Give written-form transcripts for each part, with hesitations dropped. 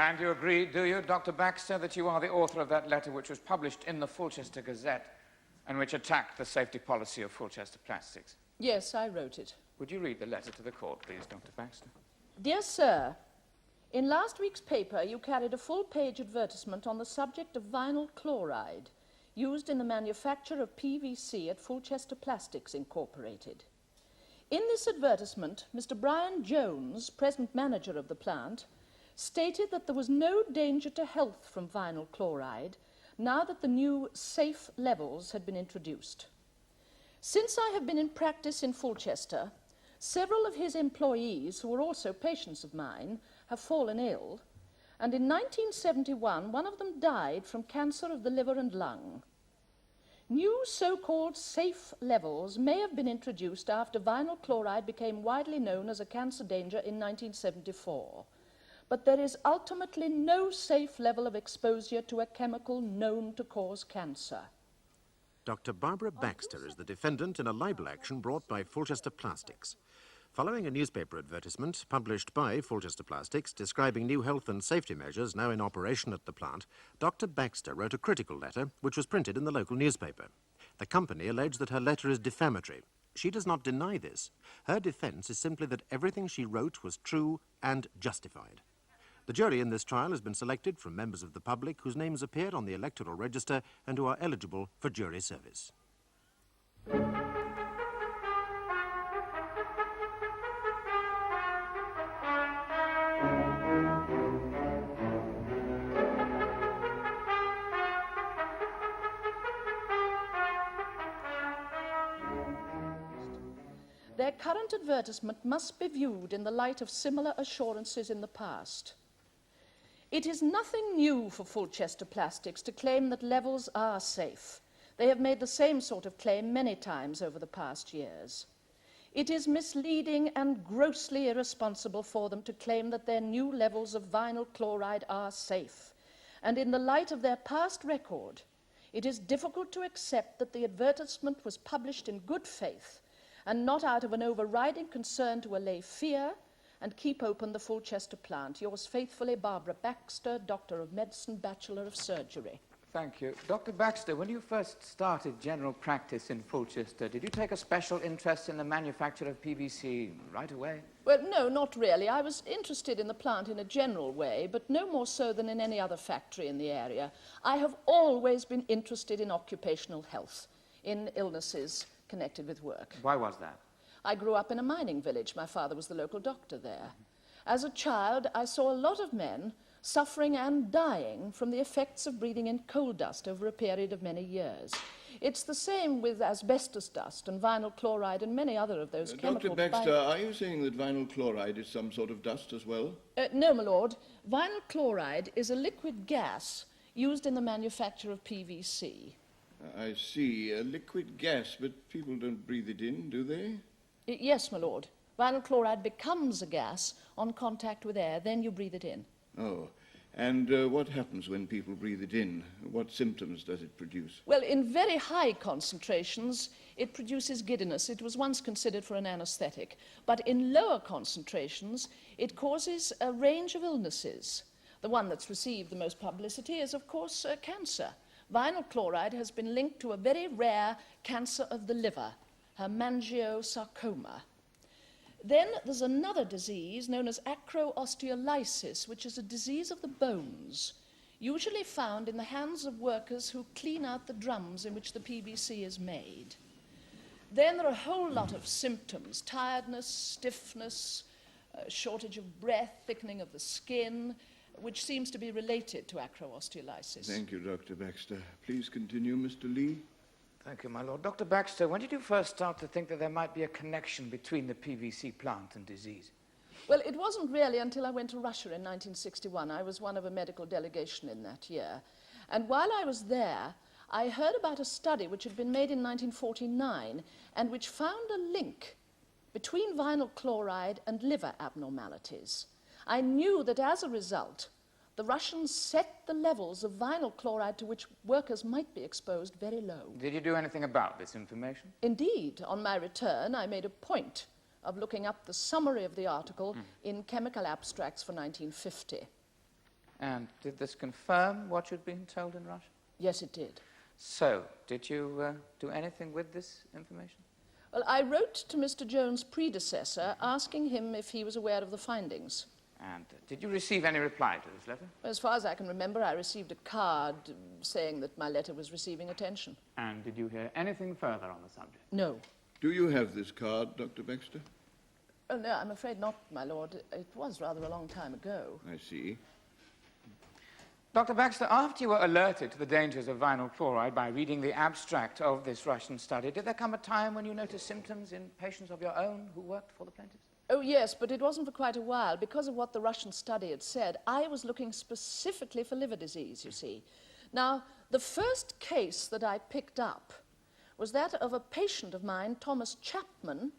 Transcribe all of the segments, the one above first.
And you agree, do you, Dr. Baxter, that you are the author of that letter which was published in the Fulchester Gazette and which attacked the safety policy of Fulchester Plastics? Yes, I wrote it. Would you read the letter to the court, please, Dr. Baxter? Dear Sir, in last week's paper, you carried a full-page advertisement on the subject of vinyl chloride used in the manufacture of PVC at Fulchester Plastics Incorporated. In this advertisement, Mr. Brian Jones, present manager of the plant, stated that there was no danger to health from vinyl chloride now that the new safe levels had been introduced. Since I have been in practice in Fulchester, several of his employees, who were also patients of mine, have fallen ill, and in 1971 one of them died from cancer of the liver and lung. New so-called safe levels may have been introduced after vinyl chloride became widely known as a cancer danger in 1974. But there is ultimately no safe level of exposure to a chemical known to cause cancer. Dr. Barbara Baxter is the defendant in a libel action brought by Fulchester Plastics. Following a newspaper advertisement published by Fulchester Plastics describing new health and safety measures now in operation at the plant, Dr. Baxter wrote a critical letter which was printed in the local newspaper. The company alleged that her letter is defamatory. She does not deny this. Her defense is simply that everything she wrote was true and justified. The jury in this trial has been selected from members of the public whose names appear on the electoral register and who are eligible for jury service. Their current advertisement must be viewed in the light of similar assurances in the past. It is nothing new for Fulchester Plastics to claim that levels are safe. They have made the same sort of claim many times over the past years. It is misleading and grossly irresponsible for them to claim that their new levels of vinyl chloride are safe. And in the light of their past record, it is difficult to accept that the advertisement was published in good faith and not out of an overriding concern to allay fear and keep open the Fulchester plant. Yours faithfully, Barbara Baxter, Doctor of Medicine, Bachelor of Surgery. Thank you. Dr. Baxter, when you first started general practice in Fulchester, did you take a special interest in the manufacture of PVC right away? Well, no, not really. I was interested in the plant in a general way, but no more so than in any other factory in the area. I have always been interested in occupational health, in illnesses connected with work. Why was that? I grew up in a mining village. My father was the local doctor there. As a child, I saw a lot of men suffering and dying from the effects of breathing in coal dust over a period of many years. It's the same with asbestos dust and vinyl chloride and many other of those chemical... Dr. Baxter, are you saying that vinyl chloride is some sort of dust as well? No, my lord. Vinyl chloride is a liquid gas used in the manufacture of PVC. I see. A liquid gas, but people don't breathe it in, do they? Yes, my lord. Vinyl chloride becomes a gas on contact with air, then you breathe it in. Oh, and what happens when people breathe it in? What symptoms does it produce? Well, in very high concentrations, it produces giddiness. It was once considered for an anesthetic. But in lower concentrations, it causes a range of illnesses. The one that's received the most publicity is, of course, cancer. Vinyl chloride has been linked to a very rare cancer of the liver, hemangiosarcoma. Then there's another disease known as acro-osteolysis, which is a disease of the bones, usually found in the hands of workers who clean out the drums in which the PVC is made. Then there are a whole lot of symptoms: tiredness, stiffness, shortage of breath, thickening of the skin, which seems to be related to acro-osteolysis. Thank you, Dr. Baxter. Please continue, Mr. Lee. Thank you, my lord. Dr. Baxter, when did you first start to think that there might be a connection between the PVC plant and disease? Well, it wasn't really until I went to Russia in 1961. I was one of a medical delegation in that year. And while I was there, I heard about a study which had been made in 1949 and which found a link between vinyl chloride and liver abnormalities. I knew that as a result, the Russians set the levels of vinyl chloride to which workers might be exposed very low. Did you do anything about this information? Indeed. On my return, I made a point of looking up the summary of the article in Chemical Abstracts for 1950. And did this confirm what you'd been told in Russia? Yes, it did. So, did you do anything with this information? Well, I wrote to Mr. Jones' predecessor asking him if he was aware of the findings. And did you receive any reply to this letter? As far as I can remember, I received a card saying that my letter was receiving attention. And did you hear anything further on the subject? No. Do you have this card, Dr. Baxter? Oh, no, I'm afraid not, my lord. It was rather a long time ago. I see. Dr. Baxter, after you were alerted to the dangers of vinyl chloride by reading the abstract of this Russian study, did there come a time when you noticed symptoms in patients of your own who worked for the plaintiffs? Oh, yes, but it wasn't for quite a while. Because of what the Russian study had said, I was looking specifically for liver disease, you see. Now, the first case that I picked up was that of a patient of mine, Thomas Chapman,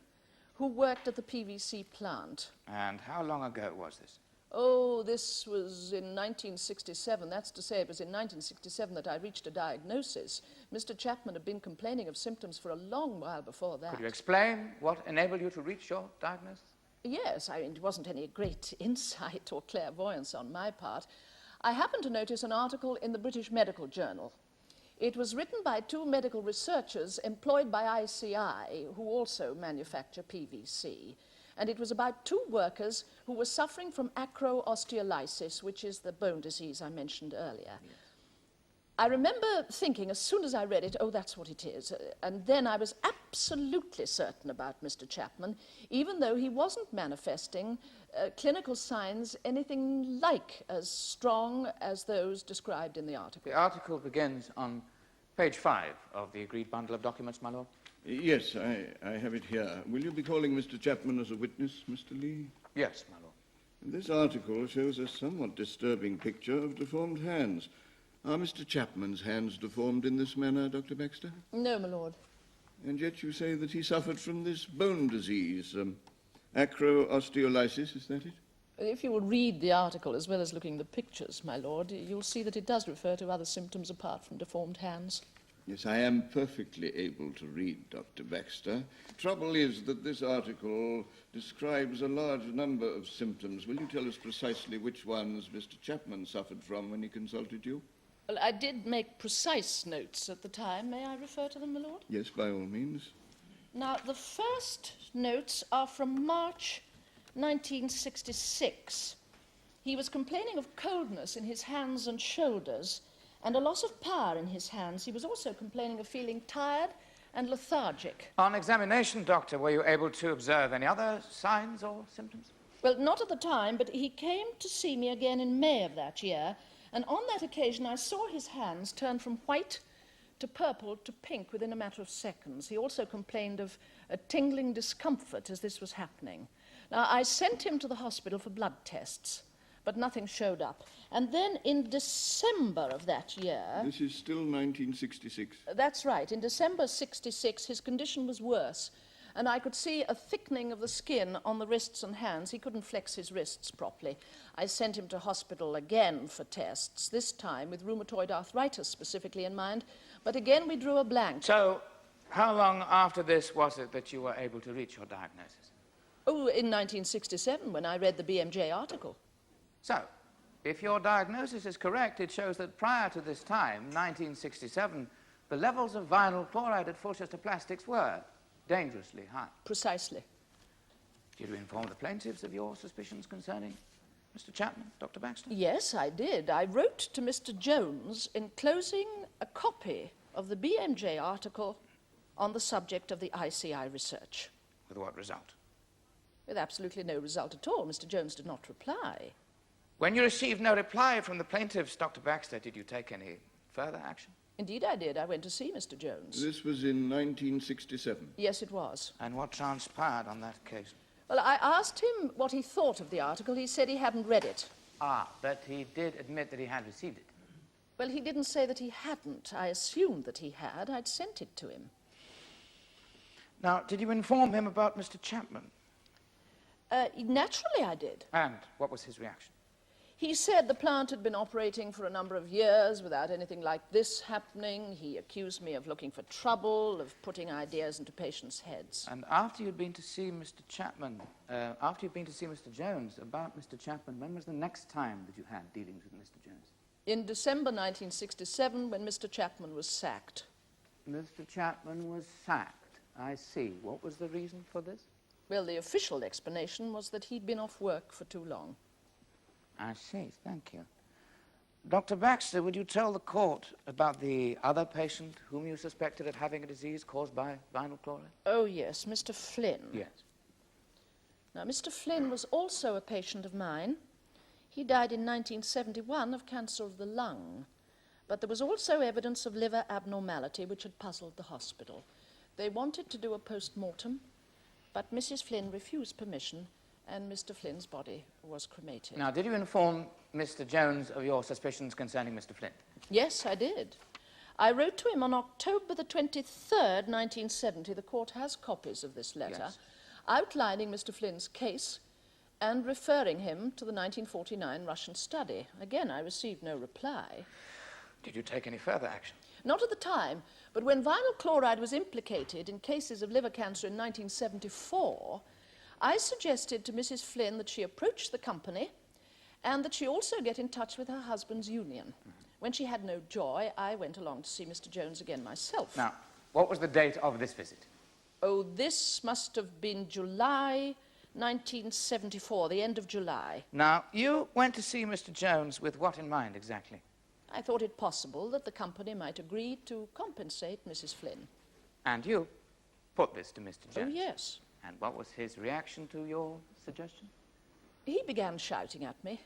who worked at the PVC plant. And how long ago was this? Oh, this was in 1967. That's to say, it was in 1967 that I reached a diagnosis. Mr. Chapman had been complaining of symptoms for a long while before that. Could you explain what enabled you to reach your diagnosis? Yes, I mean, it wasn't any great insight or clairvoyance on my part. I happened to notice an article in the British Medical Journal. It was written by two medical researchers employed by ICI, who also manufacture PVC. And it was about two workers who were suffering from acro-osteolysis, which is the bone disease I mentioned earlier. Yes. I remember thinking, as soon as I read it, oh, that's what it is. And then I was absolutely certain about Mr. Chapman, even though he wasn't manifesting clinical signs anything like as strong as those described in the article. The article begins on page 5 of the agreed bundle of documents, my lord. Yes, I have it here. Will you be calling Mr. Chapman as a witness, Mr. Lee? Yes, my lord. This article shows a somewhat disturbing picture of deformed hands. Are Mr. Chapman's hands deformed in this manner, Dr. Baxter? No, my lord. And yet you say that he suffered from this bone disease, acro-osteolysis, is that it? If you will read the article as well as looking at the pictures, my lord, you'll see that it does refer to other symptoms apart from deformed hands. Yes, I am perfectly able to read, Dr. Baxter. Trouble is that this article describes a large number of symptoms. Will you tell us precisely which ones Mr. Chapman suffered from when he consulted you? Well, I did make precise notes at the time. May I refer to them, my lord? Yes, by all means. Now, the first notes are from March 1966. He was complaining of coldness in his hands and shoulders and a loss of power in his hands. He was also complaining of feeling tired and lethargic. On examination, doctor, were you able to observe any other signs or symptoms? Well, not at the time, but he came to see me again in May of that year, and on that occasion I saw his hands turn from white to purple to pink within a matter of seconds. He also complained of a tingling discomfort as this was happening. Now, I sent him to the hospital for blood tests, but nothing showed up. And then in December of that year... This is still 1966. That's right. In December 66, his condition was worse, and I could see a thickening of the skin on the wrists and hands. He couldn't flex his wrists properly. I sent him to hospital again for tests, this time with rheumatoid arthritis specifically in mind, but again we drew a blank. So, how long after this was it that you were able to reach your diagnosis? Oh, in 1967, when I read the BMJ article. So, if your diagnosis is correct, it shows that prior to this time, 1967, the levels of vinyl chloride at Fulchester Plastics were dangerously high. Precisely. Did you inform the plaintiffs of your suspicions concerning Mr. Chapman, Dr. Baxter? Yes, I did. I wrote to Mr. Jones enclosing a copy of the BMJ article on the subject of the ICI research. With what result? With absolutely no result at all. Mr. Jones did not reply. When you received no reply from the plaintiffs, Dr. Baxter, did you take any further action? Indeed I did. I went to see Mr. Jones. This was in 1967. Yes, it was. And what transpired on that occasion? Well, I asked him what he thought of the article. He said he hadn't read it. Ah, but he did admit that he had received it. Well, he didn't say that he hadn't. I assumed that he had. I'd sent it to him. Now, did you inform him about Mr. Chapman? Naturally I did. And what was his reaction? He said the plant had been operating for a number of years without anything like this happening. He accused me of looking for trouble, of putting ideas into patients' heads. And after you'd been to see Mr. Chapman, after you'd been to see Mr. Jones about Mr. Chapman, when was the next time that you had dealings with Mr. Jones? In December 1967, when Mr. Chapman was sacked. Mr. Chapman was sacked. I see. What was the reason for this? Well, the official explanation was that he'd been off work for too long. I see. Thank you. Dr. Baxter, would you tell the court about the other patient whom you suspected of having a disease caused by vinyl chloride? Oh, yes, Mr. Flynn. Yes. Now, Mr. Flynn was also a patient of mine. He died in 1971 of cancer of the lung. But there was also evidence of liver abnormality which had puzzled the hospital. They wanted to do a post-mortem, but Mrs. Flynn refused permission, and Mr. Flynn's body was cremated. Now, did you inform Mr. Jones of your suspicions concerning Mr. Flynn? Yes, I did. I wrote to him on October the 23rd, 1970. The court has copies of this letter, Yes. outlining Mr. Flynn's case and referring him to the 1949 Russian study. Again, I received no reply. Did you take any further action? Not at the time, but when vinyl chloride was implicated in cases of liver cancer in 1974, I suggested to Mrs. Flynn that she approach the company and that she also get in touch with her husband's union. When she had no joy, I went along to see Mr. Jones again myself. Now, what was the date of this visit? Oh, this must have been July 1974, the end of July. Now, you went to see Mr. Jones with what in mind exactly? I thought it possible that the company might agree to compensate Mrs. Flynn. And you put this to Mr. Oh, Jones? yes. And what was his reaction to your suggestion? He began shouting at me.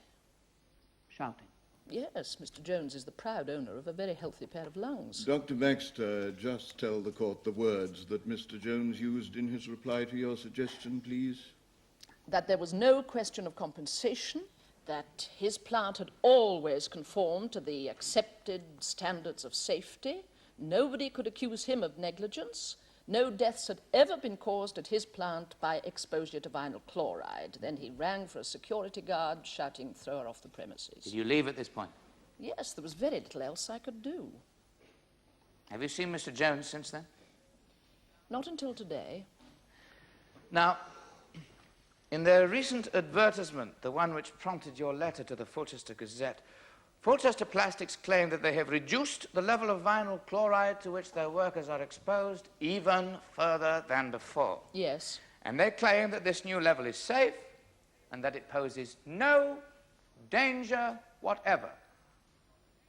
Shouting. Yes, Mr. Jones is the proud owner of a very healthy pair of lungs. Dr. Baxter, just tell the court the words that Mr. Jones used in his reply to your suggestion, please. That there was no question of compensation, that his plant had always conformed to the accepted standards of safety, nobody could accuse him of negligence, no deaths had ever been caused at his plant by exposure to vinyl chloride. Then he rang for a security guard, shouting, "Throw her off the premises." Did you leave at this point? Yes, there was very little else I could do. Have you seen Mr. Jones since then? Not until today. Now, in their recent advertisement, the one which prompted your letter to the Fulchester Gazette, Fulchester Plastics claim that they have reduced the level of vinyl chloride to which their workers are exposed even further than before. Yes. And they claim that this new level is safe and that it poses no danger whatever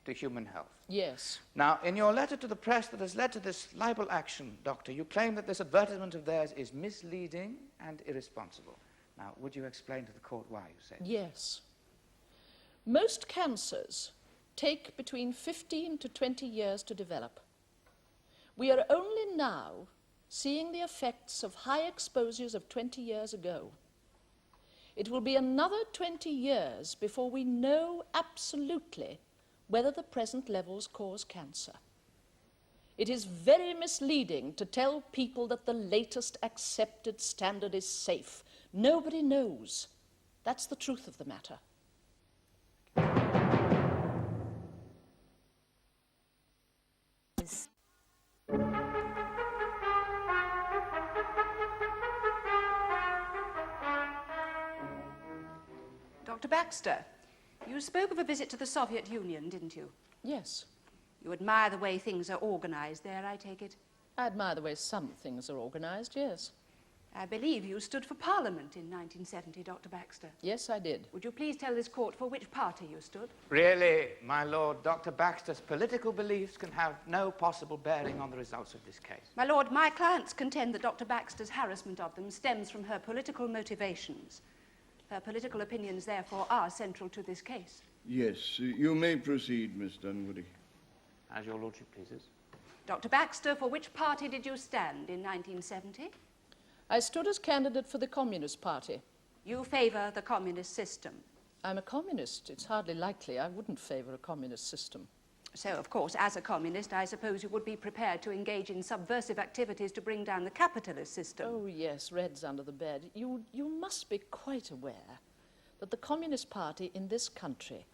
to human health. Yes. Now, in your letter to the press that has led to this libel action, Doctor, you claim that this advertisement of theirs is misleading and irresponsible. Now, would you explain to the court why you say that? Yes. Most cancers take between 15 to 20 years to develop. We are only now seeing the effects of high exposures of 20 years ago. It will be another 20 years before we know absolutely whether the present levels cause cancer. It is very misleading to tell people that the latest accepted standard is safe. Nobody knows. That's the truth of the matter. Dr. Baxter, you spoke of a visit to the Soviet Union, didn't you? Yes. You admire the way things are organized there, I take it? I admire the way some things are organized, yes. I believe you stood for Parliament in 1970, Dr. Baxter. Yes, I did. Would you please tell this court for which party you stood? Really, my lord, Dr. Baxter's political beliefs can have no possible bearing on the results of this case. My lord, my clients contend that Dr. Baxter's harassment of them stems from her political motivations. Her political opinions, therefore, are central to this case. Yes, you may proceed, Miss Dunwoody. As your lordship pleases. Dr. Baxter, for which party did you stand in 1970? I stood as candidate for the Communist Party. You favour the communist system. I'm a communist. It's hardly likely I wouldn't favour a communist system. So, of course, as a communist, I suppose you would be prepared to engage in subversive activities to bring down the capitalist system. Oh, yes, Red's under the bed. You must be quite aware that the Communist Party in this country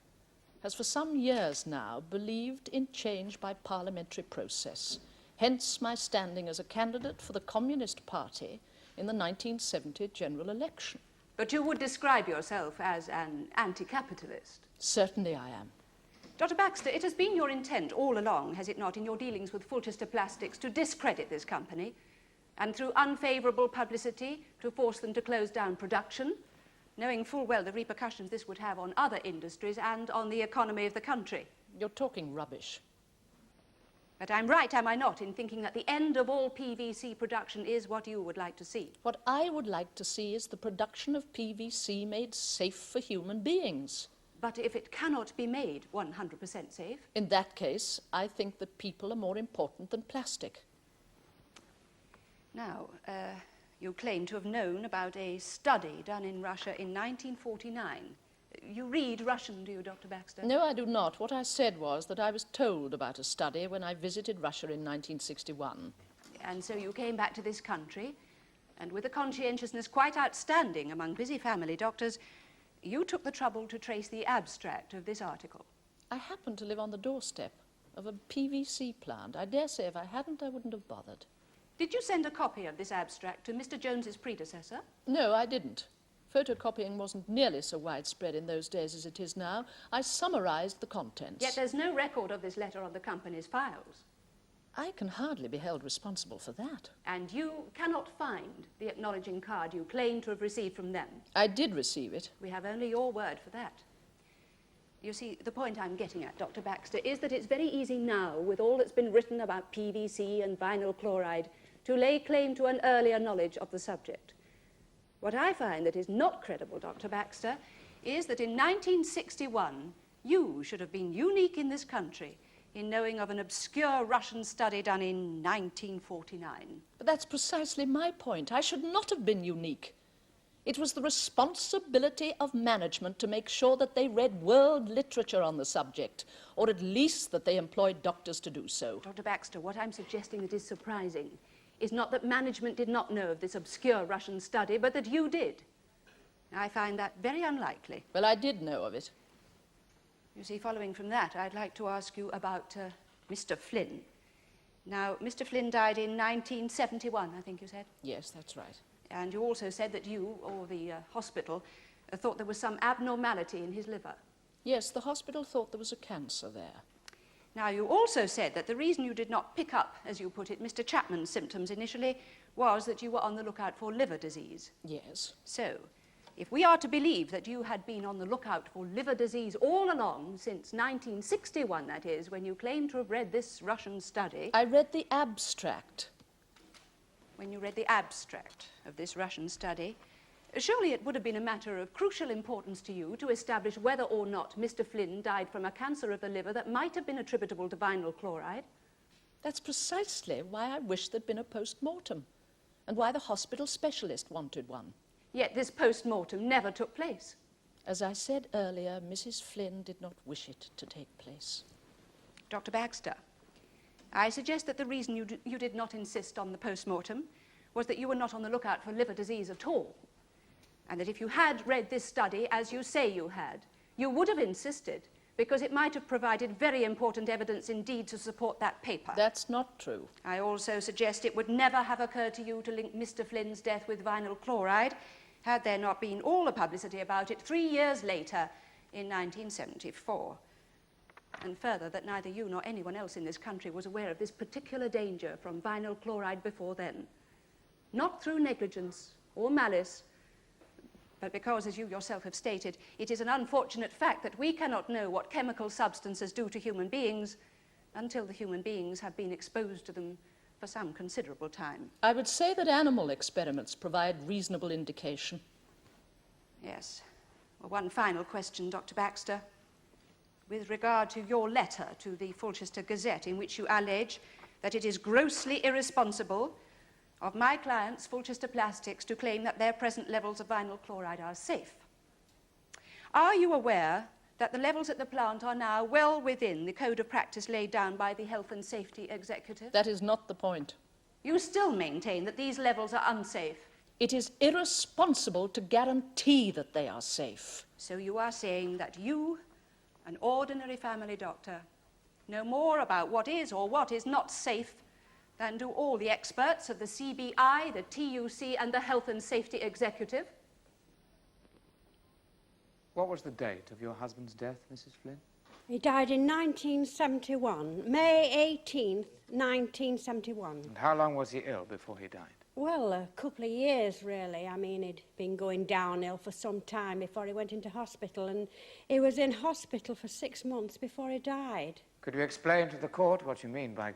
has for some years now believed in change by parliamentary process. Hence my standing as a candidate for the Communist Party in the 1970 general election. But you would describe yourself as an anti-capitalist. Certainly I am. Dr. Baxter, it has been your intent all along, has it not, in your dealings with Fulchester Plastics to discredit this company and through unfavourable publicity to force them to close down production, knowing full well the repercussions this would have on other industries and on the economy of the country. You're talking rubbish. But I'm right, am I not, in thinking that the end of all PVC production is what you would like to see? What I would like to see is the production of PVC made safe for human beings. But if it cannot be made 100% safe? In that case, I think that people are more important than plastic. Now, you claim to have known about a study done in Russia in 1949. You read Russian, do you, Dr. Baxter? No, I do not. What I said was that I was told about a study when I visited Russia in 1961. And so you came back to this country, and with a conscientiousness quite outstanding among busy family doctors, you took the trouble to trace the abstract of this article. I happened to live on the doorstep of a PVC plant. I dare say if I hadn't, I wouldn't have bothered. Did you send a copy of this abstract to Mr. Jones's predecessor? No, I didn't. Photocopying wasn't nearly so widespread in those days as it is now. I summarized the contents. Yet there's no record of this letter on the company's files. I can hardly be held responsible for that. And you cannot find the acknowledging card you claim to have received from them. I did receive it. We have only your word for that. You see, the point I'm getting at, Dr. Baxter, is that it's very easy now, with all that's been written about PVC and vinyl chloride, to lay claim to an earlier knowledge of the subject. What I find that is not credible, Dr. Baxter, is that in 1961, you should have been unique in this country in knowing of an obscure Russian study done in 1949. But that's precisely my point. I should not have been unique. It was the responsibility of management to make sure that they read world literature on the subject, or at least that they employed doctors to do so. Dr. Baxter, what I'm suggesting that is surprising is not that management did not know of this obscure Russian study, but that you did. I find that very unlikely. Well, I did know of it. You see, following from that, I'd like to ask you about Mr. Flynn. Now, Mr. Flynn died in 1971, I think you said? Yes, that's right. And you also said that you, or the hospital, thought there was some abnormality in his liver. Yes, the hospital thought there was a cancer there. Now, you also said that the reason you did not pick up, as you put it, Mr. Chapman's symptoms initially was that you were on the lookout for liver disease. Yes. So, if we are to believe that you had been on the lookout for liver disease all along, since 1961, that is, when you claim to have read this Russian study... I read the abstract. When you read the abstract of this Russian study, surely it would have been a matter of crucial importance to you to establish whether or not Mr. Flynn died from a cancer of the liver that might have been attributable to vinyl chloride. That's precisely why I wished there'd been a post-mortem, and why the hospital specialist wanted one. Yet this post-mortem never took place. As I said earlier, Mrs. Flynn did not wish it to take place. Dr. Baxter, I suggest that the reason you did not insist on the post-mortem was that you were not on the lookout for liver disease at all, and that if you had read this study, as you say you had, you would have insisted, because it might have provided very important evidence indeed to support that paper. That's not true. I also suggest it would never have occurred to you to link Mr. Flynn's death with vinyl chloride, had there not been all the publicity about it 3 years later in 1974. And further, that neither you nor anyone else in this country was aware of this particular danger from vinyl chloride before then. Not through negligence or malice, but because, as you yourself have stated, it is an unfortunate fact that we cannot know what chemical substances do to human beings until the human beings have been exposed to them for some considerable time. I would say that animal experiments provide reasonable indication. Yes. Well, one final question, Dr. Baxter. With regard to your letter to the Fulchester Gazette, in which you allege that it is grossly irresponsible of my clients, Fulchester Plastics, to claim that their present levels of vinyl chloride are safe. Are you aware that the levels at the plant are now well within the code of practice laid down by the Health and Safety Executive? That is not the point. You still maintain that these levels are unsafe? It is irresponsible to guarantee that they are safe. So you are saying that you, an ordinary family doctor, know more about what is or what is not safe than do all the experts of the CBI, the TUC, and the Health and Safety Executive? What was the date of your husband's death, Mrs. Flynn? He died in 1971, May 18th, 1971. And how long was he ill before he died? Well, a couple of years, really. I mean, he'd been going downhill for some time before he went into hospital, and he was in hospital for 6 months before he died. Could you explain to the court what you mean by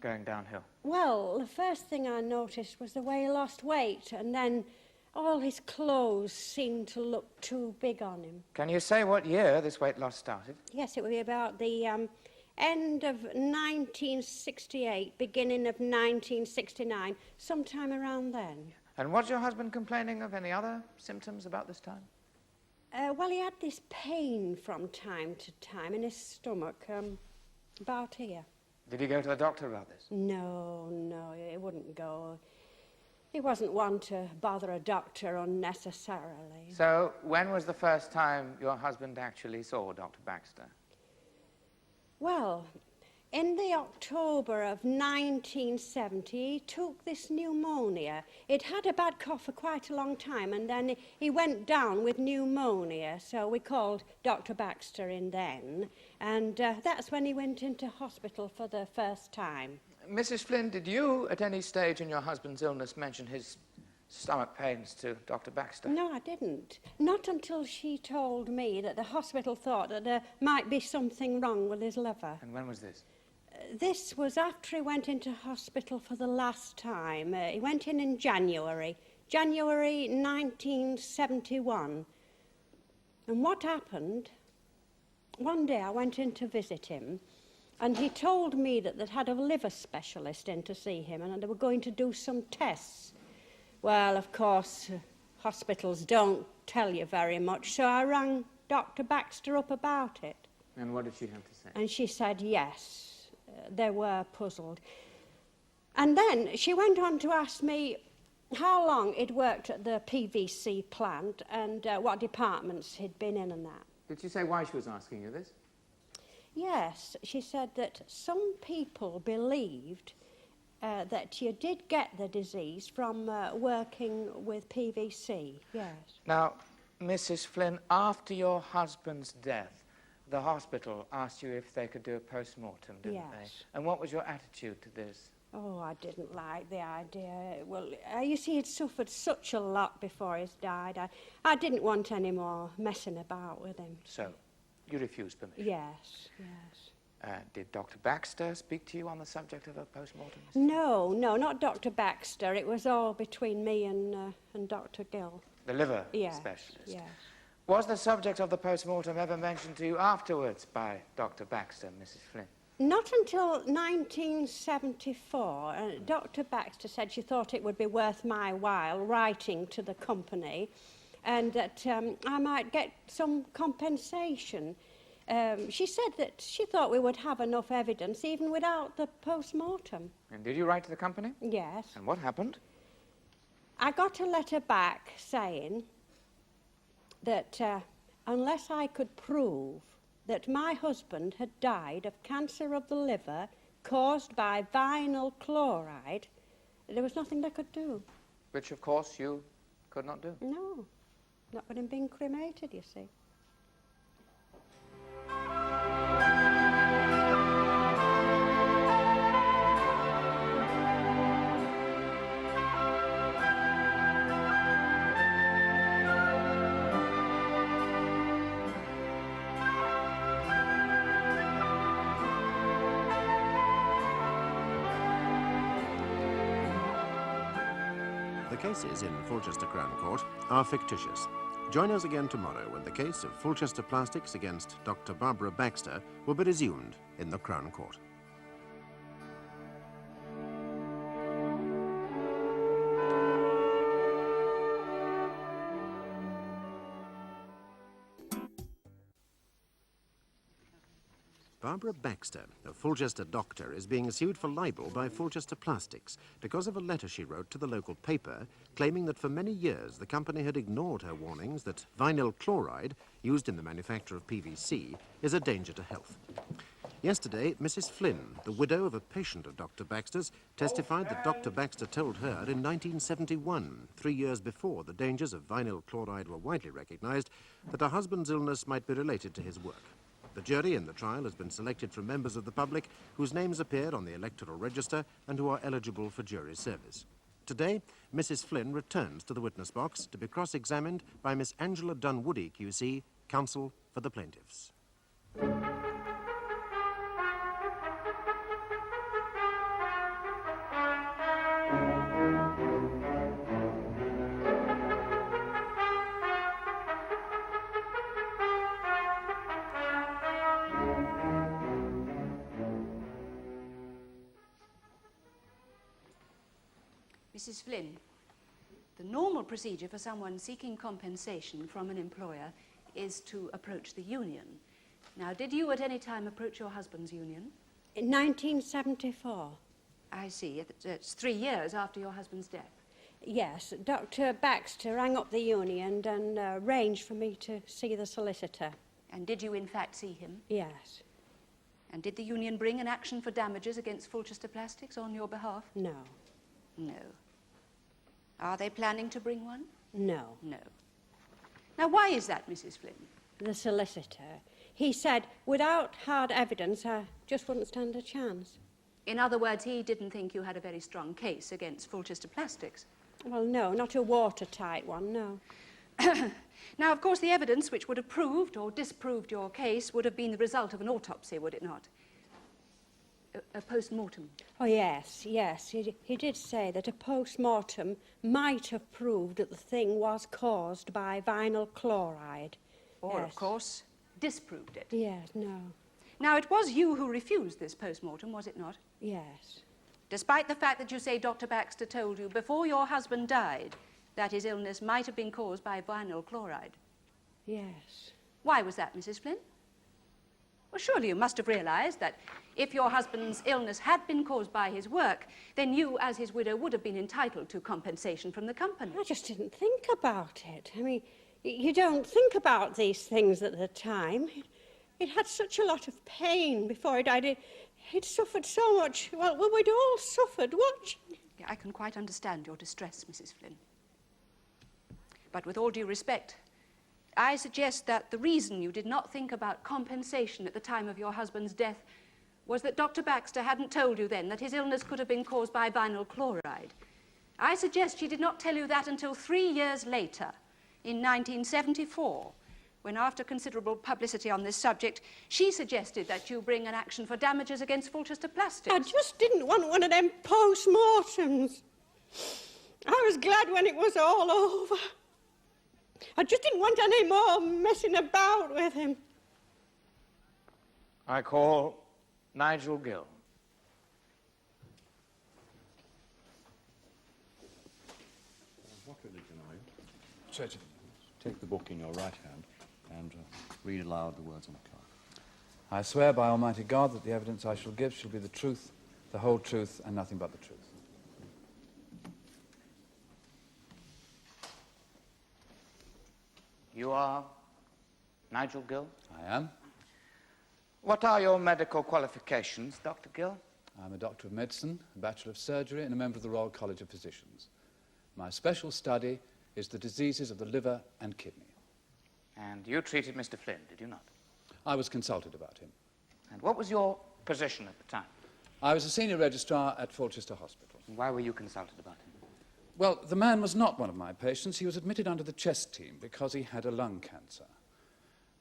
going downhill? Well, the first thing I noticed was the way he lost weight, and then all his clothes seemed to look too big on him. Can you say what year this weight loss started? Yes, it would be about the end of 1968, beginning of 1969, sometime around then. And was your husband complaining of any other symptoms about this time? Well, he had this pain from time to time in his stomach, about here. Did he go to the doctor about this? No, he wouldn't go. He wasn't one to bother a doctor unnecessarily. So, when was the first time your husband actually saw Dr. Baxter? Well, in the October of 1970, he took this pneumonia. He'd had a bad cough for quite a long time, and then he went down with pneumonia, so we called Dr. Baxter in then, and that's when he went into hospital for the first time. Mrs. Flynn, did you, at any stage in your husband's illness, mention his stomach pains to Dr. Baxter? No, I didn't. Not until she told me that the hospital thought that there might be something wrong with his liver. And when was this? This was after he went into hospital for the last time. He went in January 1971. And what happened, one day I went in to visit him, and he told me that they'd had a liver specialist in to see him, and they were going to do some tests. Well, of course, hospitals don't tell you very much, so I rang Dr. Baxter up about it. And what did she have to say? And she said yes. They were puzzled. And then she went on to ask me how long he'd worked at the PVC plant and what departments he'd been in and that. Did she say why she was asking you this? Yes, she said that some people believed that you did get the disease from working with PVC, yes. Now, Mrs. Flynn, after your husband's death, the hospital asked you if they could do a post-mortem, didn't Yes. they? And what was your attitude to this? Oh, I didn't like the idea. Well, you see, he'd suffered such a lot before he died. I didn't want any more messing about with him. So, you refused permission? Yes. Did Dr. Baxter speak to you on the subject of a post-mortem? No, not Dr. Baxter. It was all between me and Dr. Gill. The liver Yes, specialist? yes. Was the subject of the post-mortem ever mentioned to you afterwards by Dr. Baxter, Mrs. Flynn? Not until 1974. Dr. Baxter said she thought it would be worth my while writing to the company and that I might get some compensation. She said that she thought we would have enough evidence even without the post-mortem. And did you write to the company? Yes. And what happened? I got a letter back saying that unless I could prove that my husband had died of cancer of the liver caused by vinyl chloride, there was nothing they could do. Which, of course, you could not do. No, not with him being cremated, you see. The cases in Fulchester Crown Court are fictitious. Join us again tomorrow when the case of Fulchester Plastics against Dr. Barbara Baxter will be resumed in the Crown Court. Barbara Baxter, a Fulchester doctor, is being sued for libel by Fulchester Plastics because of a letter she wrote to the local paper claiming that for many years the company had ignored her warnings that vinyl chloride, used in the manufacture of PVC, is a danger to health. Yesterday, Mrs. Flynn, the widow of a patient of Dr. Baxter's, testified that Dr. Baxter told her in 1971, 3 years before the dangers of vinyl chloride were widely recognized, that her husband's illness might be related to his work. The jury in the trial has been selected from members of the public whose names appeared on the electoral register and who are eligible for jury service. Today, Mrs. Flynn returns to the witness box to be cross-examined by Miss Angela Dunwoody, QC, counsel for the plaintiffs. Mrs. Flynn, the normal procedure for someone seeking compensation from an employer is to approach the union. Now, did you at any time approach your husband's union? In 1974. I see. It's 3 years after your husband's death. Yes, Dr. Baxter rang up the union and arranged for me to see the solicitor. And did you in fact see him? Yes. And did the union bring an action for damages against Fulchester Plastics on your behalf? No. No. Are they planning to bring one? No. No. Now, why is that, Mrs. Flynn? The solicitor. He said, without hard evidence, I just wouldn't stand a chance. In other words, he didn't think you had a very strong case against Fulchester Plastics. Well, no, not a watertight one, no. Now, of course, the evidence which would have proved or disproved your case would have been the result of an autopsy, would it not? A post-mortem. Oh, yes, yes. He did say that a post-mortem might have proved that the thing was caused by vinyl chloride. Or, yes. of course, disproved it. Yes, no. Now, it was you who refused this post-mortem, was it not? Yes. Despite the fact that you say Dr. Baxter told you before your husband died that his illness might have been caused by vinyl chloride. Yes. Why was that, Mrs. Flynn? Well, surely you must have realized that if your husband's illness had been caused by his work, then you, as his widow, would have been entitled to compensation from the company. I just didn't think about it. I mean, you don't think about these things at the time. It had such a lot of pain before he died. He'd suffered so much. Well, we'd all suffered watching. Yeah, I can quite understand your distress, Mrs. Flynn. But with all due respect, I suggest that the reason you did not think about compensation at the time of your husband's death was that Dr. Baxter hadn't told you then that his illness could have been caused by vinyl chloride. I suggest she did not tell you that until 3 years later, in 1974, when, after considerable publicity on this subject, she suggested that you bring an action for damages against Fulchester Plastics. I just didn't want one of them post-mortems. I was glad when it was all over. I just didn't want any more messing about with him. I call Nigel Gill. What religion are you? Church. Take the book in your right hand and read aloud the words on the card. I swear by Almighty God that the evidence I shall give shall be the truth, the whole truth, and nothing but the truth. You are Nigel Gill? I am. What are your medical qualifications, Dr. Gill? I'm a doctor of medicine, a bachelor of surgery, and a member of the Royal College of Physicians. My special study is the diseases of the liver and kidney. And you treated Mr. Flynn, did you not? I was consulted about him. And what was your position at the time? I was a senior registrar at Fulchester Hospital. And why were you consulted about him? Well, the man was not one of my patients. He was admitted under the chest team because he had a lung cancer.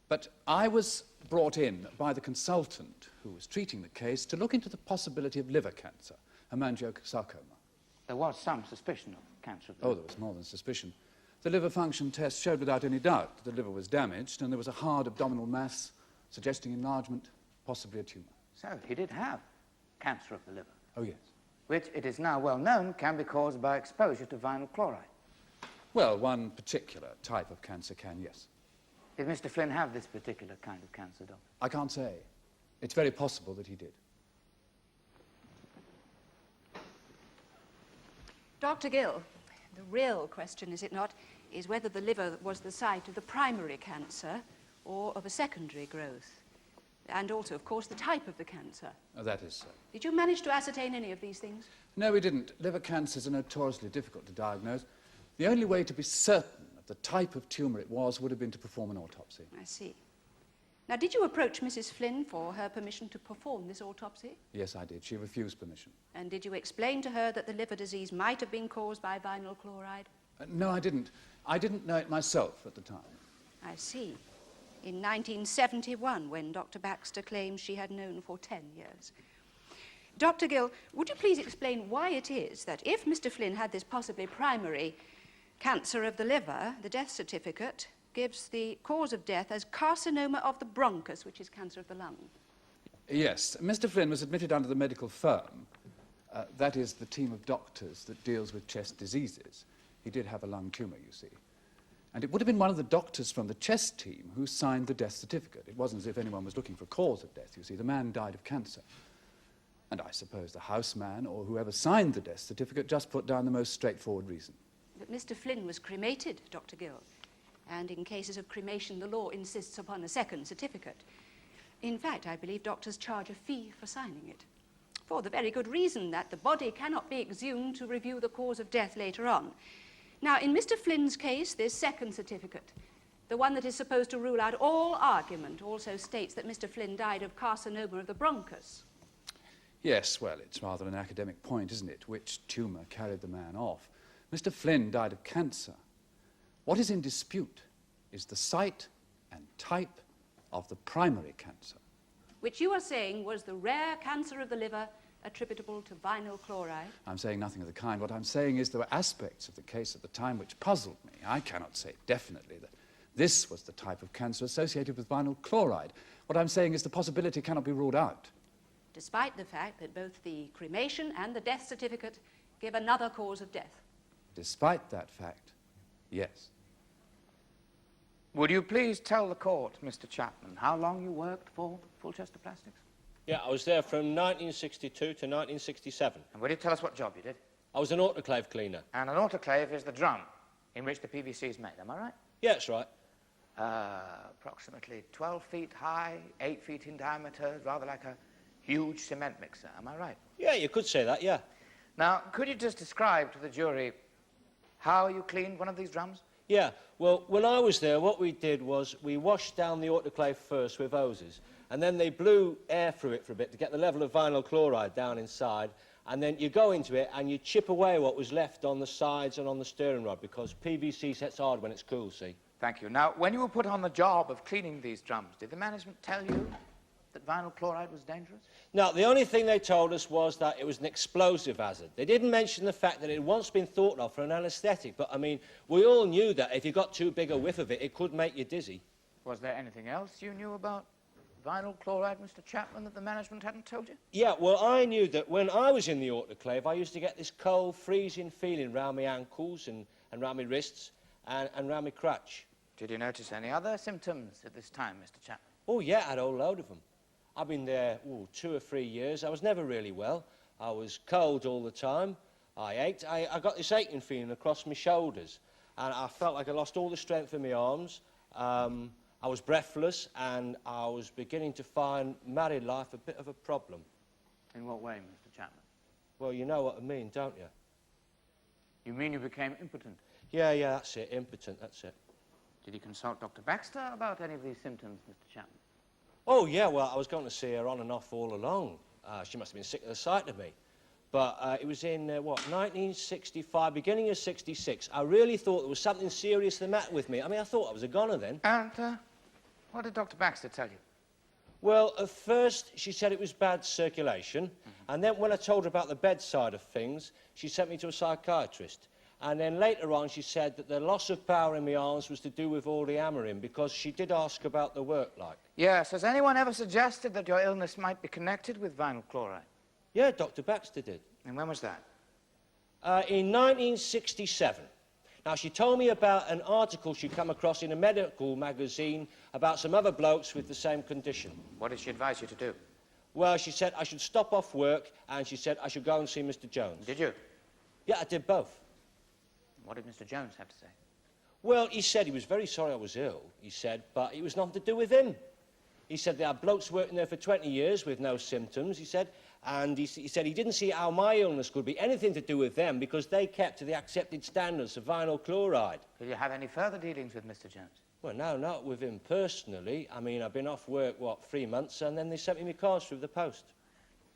But I was brought in by the consultant who was treating the case to look into the possibility of liver cancer, hemangiosarcoma. There was some suspicion of cancer of the Oh, liver. there was more than suspicion. The liver function test showed without any doubt that the liver was damaged, and there was a hard abdominal mass suggesting enlargement, possibly a tumour. So he did have cancer of the liver, Oh, yes. which it is now well known can be caused by exposure to vinyl chloride. Well, one particular type of cancer can, yes. Did Mr. Flynn have this particular kind of cancer, Doctor? I can't say. It's very possible that he did. Dr. Gill, the real question, is it not, is whether the liver was the site of the primary cancer or of a secondary growth. And also, of course, the type of the cancer. Oh, that is so. Did you manage to ascertain any of these things? No, we didn't. Liver cancers are notoriously difficult to diagnose. The only way to be certain of the type of tumour it was would have been to perform an autopsy. I see. Now, did you approach Mrs. Flynn for her permission to perform this autopsy? Yes, I did. She refused permission. And did you explain to her that the liver disease might have been caused by vinyl chloride? No, I didn't. I didn't know it myself at the time. I see. In 1971, when Dr. Baxter claims she had known for 10 years. Dr. Gill, would you please explain why it is that if Mr. Flynn had this possibly primary cancer of the liver, the death certificate gives the cause of death as carcinoma of the bronchus, which is cancer of the lung? Yes, Mr. Flynn was admitted under the medical firm. That is the team of doctors that deals with chest diseases. He did have a lung tumour, you see. And it would have been one of the doctors from the chest team who signed the death certificate. It wasn't as if anyone was looking for a cause of death, you see. The man died of cancer. And I suppose the houseman or whoever signed the death certificate just put down the most straightforward reason. But Mr. Flynn was cremated, Dr. Gill. And in cases of cremation, the law insists upon a second certificate. In fact, I believe doctors charge a fee for signing it, for the very good reason that the body cannot be exhumed to review the cause of death later on. Now, in Mr. Flynn's case, this second certificate, the one that is supposed to rule out all argument, also states that Mr. Flynn died of carcinoma of the bronchus. Yes, well, it's rather an academic point, isn't it? Which tumour carried the man off? Mr. Flynn died of cancer. What is in dispute is the site and type of the primary cancer. Which you are saying was the rare cancer of the liver attributable to vinyl chloride? I'm saying nothing of the kind. What I'm saying is there were aspects of the case at the time which puzzled me. I cannot say definitely that this was the type of cancer associated with vinyl chloride. What I'm saying is the possibility cannot be ruled out. Despite the fact that both the cremation and the death certificate give another cause of death. Despite that fact, yes. Would you please tell the court, Mr. Chapman, how long you worked for Fulchester Plastics? Yeah, I was there from 1962 to 1967. And will you tell us what job you did? I was an autoclave cleaner. And an autoclave is the drum in which the PVC is made, am I right? Yeah, that's right. Approximately 12 feet high, 8 feet in diameter, rather like a huge cement mixer, am I right? Yeah, you could say that, yeah. Now, could you just describe to the jury how you cleaned one of these drums? Yeah, well, when I was there, what we did was we washed down the autoclave first with hoses, and then they blew air through it for a bit to get the level of vinyl chloride down inside, and then you go into it and you chip away what was left on the sides and on the steering rod, because PVC sets hard when it's cool, see? Thank you. Now, when you were put on the job of cleaning these drums, did the management tell you that vinyl chloride was dangerous? No, the only thing they told us was that it was an explosive hazard. They didn't mention the fact that it had once been thought of for an anaesthetic, but, I mean, we all knew that if you got too big a whiff of it, it could make you dizzy. Was there anything else you knew about vinyl chloride, Mr. Chapman, that the management hadn't told you? Yeah, well, I knew that when I was in the autoclave, I used to get this cold, freezing feeling round my ankles and round my wrists and round my crotch. Did you notice any other symptoms at this time, Mr. Chapman? Oh, yeah, I had a whole load of them. I've been there, 2 or 3 years. I was never really well. I was cold all the time. I ached. I got this aching feeling across my shoulders, and I felt like I lost all the strength in my arms. I was breathless, and I was beginning to find married life a bit of a problem. In what way, Mr. Chapman? Well, you know what I mean, don't you? You mean you became impotent? Yeah, that's it, impotent, that's it. Did you consult Dr. Baxter about any of these symptoms, Mr. Chapman? Oh, yeah, well, I was going to see her on and off all along. She must have been sick of the sight of me. But it was in, 1965, beginning of 66. I really thought there was something serious the matter with me. I mean, I thought I was a goner then. And what did Dr. Baxter tell you? Well, at first, she said it was bad circulation. And then when I told her about the bedside of things, she sent me to a psychiatrist. And then later on, she said that the loss of power in my arms was to do with all the hammering, because she did ask about the work like. Yes. Has anyone ever suggested that your illness might be connected with vinyl chloride? Yeah, Dr. Baxter did. And when was that? In 1967. Now, she told me about an article she'd come across in a medical magazine about some other blokes with the same condition. What did she advise you to do? Well, she said I should stop off work, and she said I should go and see Mr. Jones. Did you? Yeah, I did both. What did Mr. Jones have to say? Well, he said he was very sorry I was ill, he said, but it was nothing to do with him. He said there are blokes working there for 20 years with no symptoms, he said, and he said he didn't see how my illness could be anything to do with them because they kept to the accepted standards of vinyl chloride. Did you have any further dealings with Mr. Jones? Well, no, not with him personally. I mean, I've been off work, 3 months, and then they sent me my cards through the post.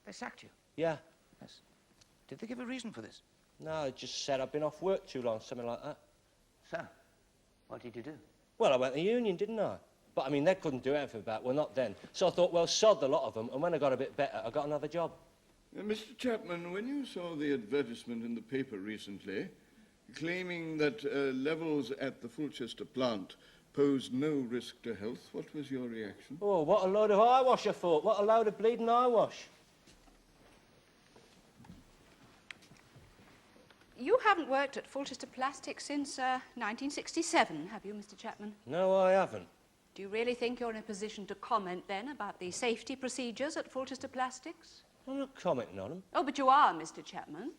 They sacked you? Yeah. Yes. Did they give a reason for this? No, they just said I've been off work too long, something like that. So, what did you do? Well, I went to the union, didn't I? But, I mean, they couldn't do anything about it. Well, not then. So I thought, well, sod the lot of them, and when I got a bit better, I got another job. Mr. Chapman, when you saw the advertisement in the paper recently, claiming that levels at the Fulchester plant posed no risk to health, what was your reaction? Oh, what a load of eyewash, I thought. What a load of bleeding eyewash. You haven't worked at Fulchester Plastics since 1967, have you, Mr. Chapman? No, I haven't. Do you really think you're in a position to comment, then, about the safety procedures at Fulchester Plastics? I'm not commenting on them. Oh, but you are, Mr. Chapman.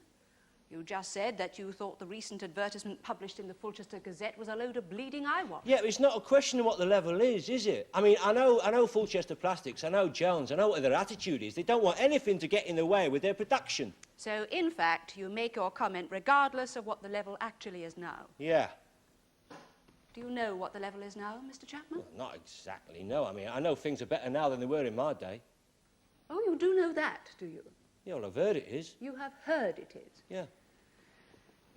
You just said that you thought the recent advertisement published in the Fulchester Gazette was a load of bleeding eyewash. Yeah, it's not a question of what the level is it? I mean, I know Fulchester Plastics, I know Jones, I know what their attitude is. They don't want anything to get in the way with their production. So, in fact, you make your comment regardless of what the level actually is now. Yeah. Do you know what the level is now, Mr. Chapman? Well, not exactly, no. I mean, I know things are better now than they were in my day. Oh, you do know that, do you? Yeah, well, I've heard it is. You have heard it is? Yeah.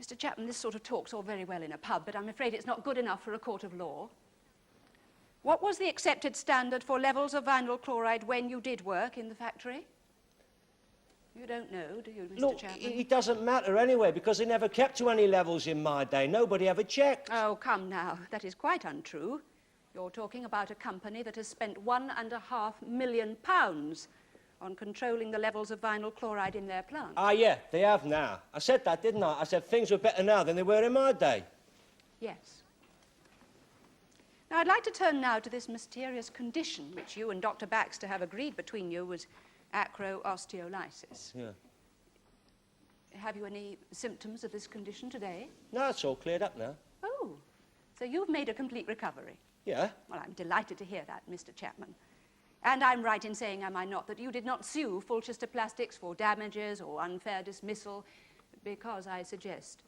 Mr. Chapman, this sort of talk's all very well in a pub, but I'm afraid it's not good enough for a court of law. What was the accepted standard for levels of vinyl chloride when you did work in the factory? You don't know, do you, Mr. Look, Chapman? it doesn't matter anyway, because they never kept to any levels in my day. Nobody ever checked. Oh, come now. That is quite untrue. You're talking about a company that has spent £1.5 million on controlling the levels of vinyl chloride in their plant. Ah, yeah, they have now. I said that, didn't I? I said things were better now than they were in my day. Yes. Now, I'd like to turn now to this mysterious condition which you and Dr. Baxter have agreed between you was acro-osteolysis. Yeah. Have you any symptoms of this condition today? No, it's all cleared up now. Oh, so you've made a complete recovery. Yeah. Well, I'm delighted to hear that, Mr. Chapman. And I'm right in saying, am I not, that you did not sue Fulchester Plastics for damages or unfair dismissal, because I suggest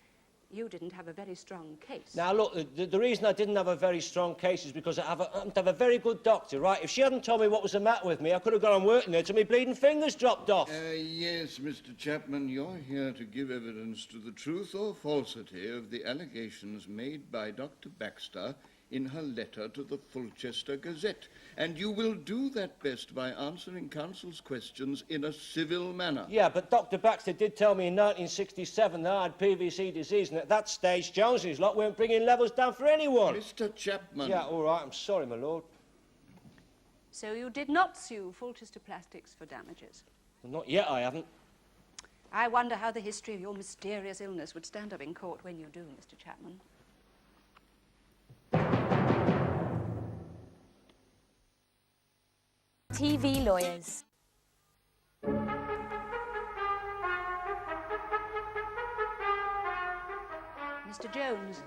you didn't have a very strong case. Now, look, the reason I didn't have a very strong case is because I happen to have a very good doctor, right? If she hadn't told me what was the matter with me, I could have gone on working there till my bleeding fingers dropped off. Yes, Mr. Chapman, you're here to give evidence to the truth or falsity of the allegations made by Dr. Baxter in her letter to the Fulchester Gazette. And you will do that best by answering counsel's questions in a civil manner. Yeah, but Dr. Baxter did tell me in 1967 that I had PVC disease, and at that stage, Jones and his lot weren't bringing levels down for anyone. Mr. Chapman. Yeah, all right, I'm sorry, my lord. So you did not sue Fulchester Plastics for damages? Well, not yet, I haven't. I wonder how the history of your mysterious illness would stand up in court when you do, Mr. Chapman. TV lawyers. Mr. Jones,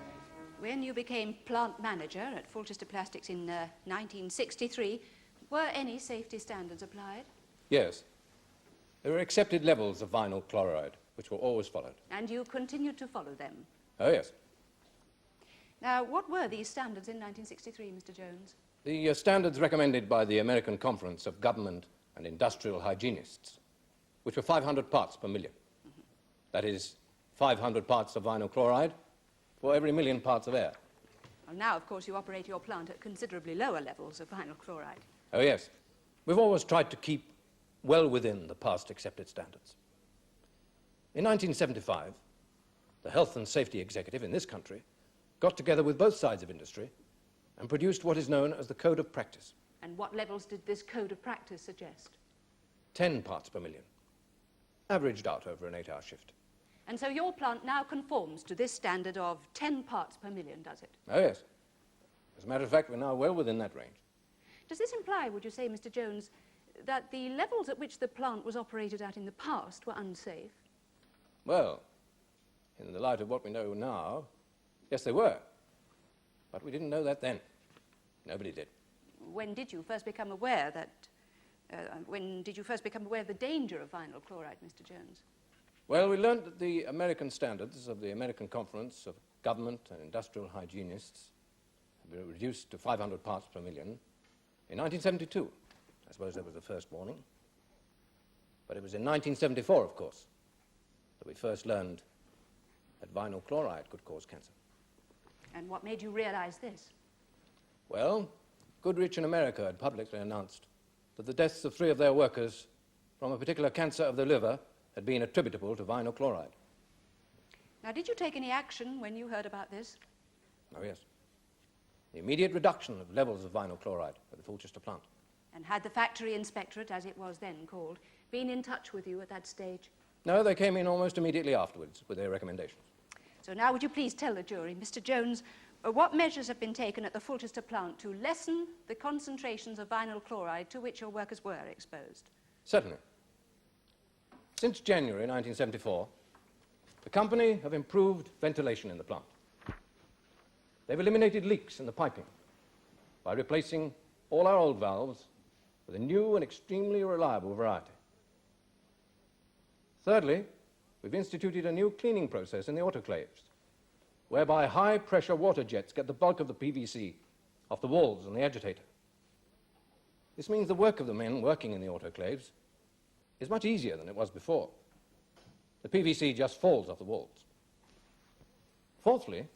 when you became plant manager at Fulchester Plastics in 1963, were any safety standards applied? Yes. There were accepted levels of vinyl chloride, which were always followed. And you continued to follow them? Oh, yes. Now, what were these standards in 1963, Mr. Jones? The standards recommended by the American Conference of Government and Industrial Hygienists, which were 500 parts per million. That is, 500 parts of vinyl chloride for every million parts of air. Well, now, of course, you operate your plant at considerably lower levels of vinyl chloride. Oh, yes. We've always tried to keep well within the past accepted standards. In 1975, the Health and Safety Executive in this country got together with both sides of industry and produced what is known as the Code of Practice. And what levels did this Code of Practice suggest? 10 parts per million, averaged out over an 8-hour shift. And so your plant now conforms to this standard of 10 parts per million, does it? Oh, yes. As a matter of fact, we're now well within that range. Does this imply, would you say, Mr. Jones, that the levels at which the plant was operated at in the past were unsafe? Well, in the light of what we know now, yes, they were. But we didn't know that then. Nobody did. When did you first become aware that... when did you first become aware of the danger of vinyl chloride, Mr. Jones? Well, we learned that the American standards of the American Conference of Government and Industrial Hygienists had been reduced to 500 parts per million in 1972. I suppose that was the first warning. But it was in 1974, of course, that we first learned that vinyl chloride could cause cancer. And what made you realize this? Well, Goodrich in America had publicly announced that the deaths of 3 of their workers from a particular cancer of the liver had been attributable to vinyl chloride. Now, did you take any action when you heard about this? Oh, yes. The immediate reduction of levels of vinyl chloride at the Fulchester plant. And had the factory inspectorate, as it was then called, been in touch with you at that stage? No, they came in almost immediately afterwards with their recommendations. So now would you please tell the jury, Mr. Jones, what measures have been taken at the Fulchester plant to lessen the concentrations of vinyl chloride to which your workers were exposed? Certainly. Since January 1974, the company have improved ventilation in the plant. They've eliminated leaks in the piping by replacing all our old valves with a new and extremely reliable variety. Thirdly, we've instituted a new cleaning process in the autoclaves, whereby high-pressure water jets get the bulk of the PVC off the walls and the agitator. This means the work of the men working in the autoclaves is much easier than it was before. The PVC just falls off the walls. Fourthly,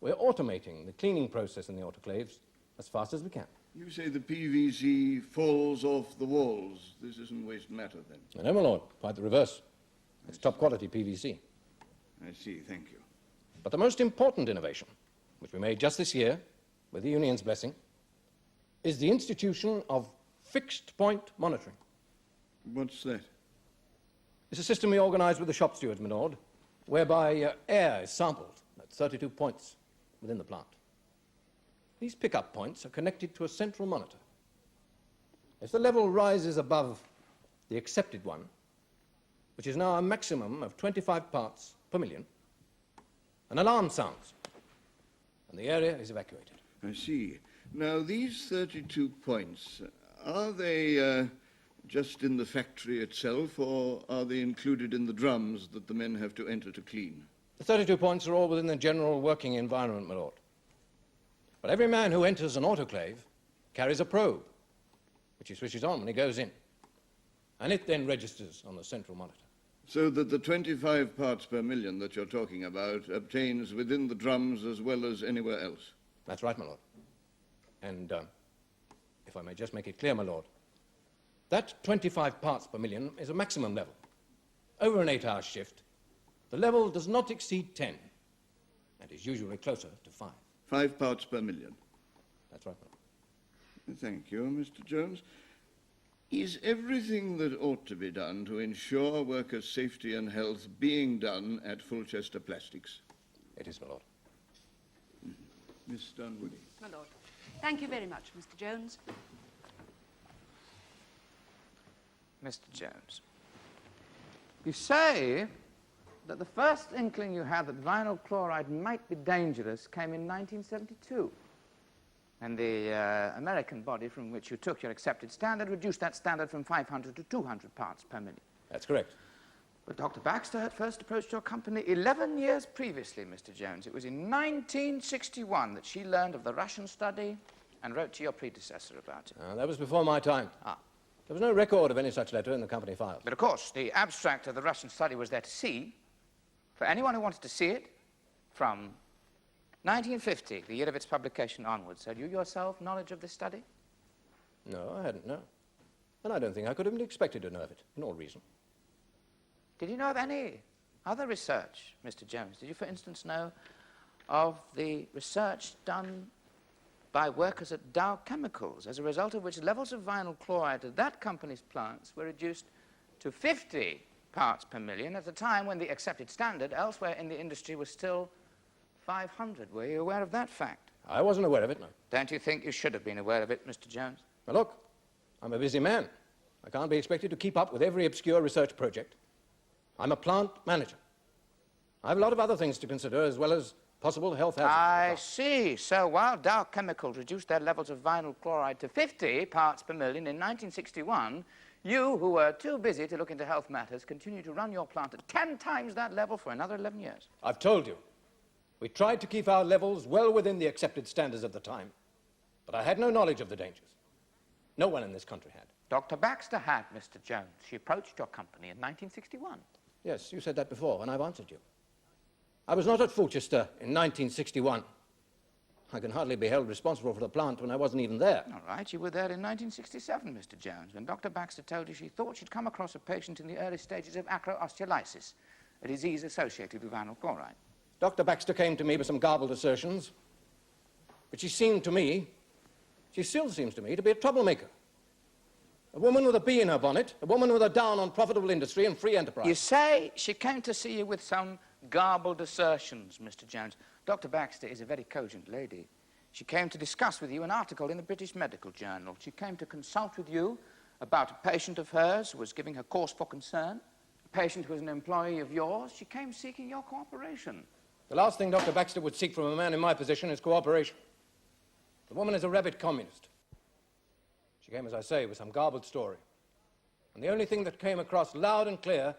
we're automating the cleaning process in the autoclaves as fast as we can. You say the PVC falls off the walls. This isn't waste matter, then? No, my lord, quite the reverse. It's top-quality PVC. I see, thank you. But the most important innovation, which we made just this year, with the union's blessing, is the institution of fixed-point monitoring. What's that? It's a system we organized with the shop stewards, my lord, whereby air is sampled at 32 points within the plant. These pickup points are connected to a central monitor. If the level rises above the accepted one, which is now a maximum of 25 parts per million, an alarm sounds, and the area is evacuated. I see. Now, these 32 points, are they just in the factory itself, or are they included in the drums that the men have to enter to clean? The 32 points are all within the general working environment, my lord. But every man who enters an autoclave carries a probe, which he switches on when he goes in, and it then registers on the central monitor. So that the 25 parts per million that you're talking about obtains within the drums as well as anywhere else? That's right, my lord. And if I may just make it clear, my lord, that 25 parts per million is a maximum level. Over an 8-hour shift, the level does not exceed 10, and is usually closer to 5. 5 parts per million? That's right, my lord. Thank you, Mr. Jones. Is everything that ought to be done to ensure workers' safety and health being done at Fulchester Plastics? It is, my lord. Miss Dunwoody. My lord. Thank you very much, Mr. Jones. Mr. Jones, you say that the first inkling you had that vinyl chloride might be dangerous came in 1972. And the American body from which you took your accepted standard reduced that standard from 500 to 200 parts per million. That's correct. But Dr. Baxter had first approached your company 11 years previously, Mr. Jones. It was in 1961 that she learned of the Russian study and wrote to your predecessor about it. That was before my time. Ah. There was no record of any such letter in the company files. But of course, the abstract of the Russian study was there to see, for anyone who wanted to see it, from 1950, the year of its publication onwards. Had you yourself knowledge of this study? No, I hadn't, no. And I don't think I could have been expected to know of it, in all reason. Did you know of any other research, Mr. Jones? Did you, for instance, know of the research done by workers at Dow Chemicals, as a result of which levels of vinyl chloride at that company's plants were reduced to 50 parts per million at a time when the accepted standard elsewhere in the industry was still 500. Were you aware of that fact? I wasn't aware of it, no. Don't you think you should have been aware of it, Mr. Jones? Now, look, I'm a busy man. I can't be expected to keep up with every obscure research project. I'm a plant manager. I have a lot of other things to consider, as well as possible health hazards. I see. So while Dow Chemicals reduced their levels of vinyl chloride to 50 parts per million in 1961, you, who were too busy to look into health matters, continued to run your plant at 10 times that level for another 11 years. I've told you. We tried to keep our levels well within the accepted standards of the time, but I had no knowledge of the dangers. No one in this country had. Dr. Baxter had, Mr. Jones. She approached your company in 1961. Yes, you said that before, and I've answered you. I was not at Fulchester in 1961. I can hardly be held responsible for the plant when I wasn't even there. All right, you were there in 1967, Mr. Jones, when Dr. Baxter told you she thought she'd come across a patient in the early stages of acroosteolysis, a disease associated with vinyl chloride. Dr. Baxter came to me with some garbled assertions, but she still seems to me, to be a troublemaker. A woman with a bee in her bonnet, a woman with a down on profitable industry and free enterprise. You say she came to see you with some garbled assertions, Mr. Jones. Dr. Baxter is a very cogent lady. She came to discuss with you an article in the British Medical Journal. She came to consult with you about a patient of hers who was giving her cause for concern, a patient who was an employee of yours. She came seeking your cooperation. The last thing Dr. Baxter would seek from a man in my position is cooperation. The woman is a rabid communist. She came, as I say, with some garbled story. And the only thing that came across loud and clear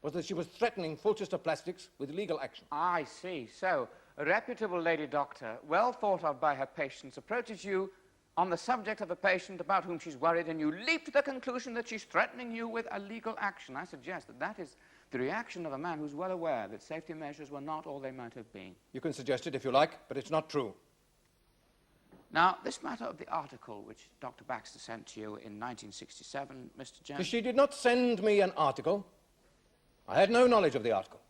was that she was threatening Fulchester Plastics with legal action. I see. So, a reputable lady doctor, well thought of by her patients, approaches you on the subject of a patient about whom she's worried, and you leap to the conclusion that she's threatening you with a legal action. I suggest that that is the reaction of a man who's well aware that safety measures were not all they might have been. You can suggest it if you like, but it's not true. Now, this matter of the article which Dr. Baxter sent to you in 1967, Mr. Jones... She did not send me an article. I had no knowledge of the article.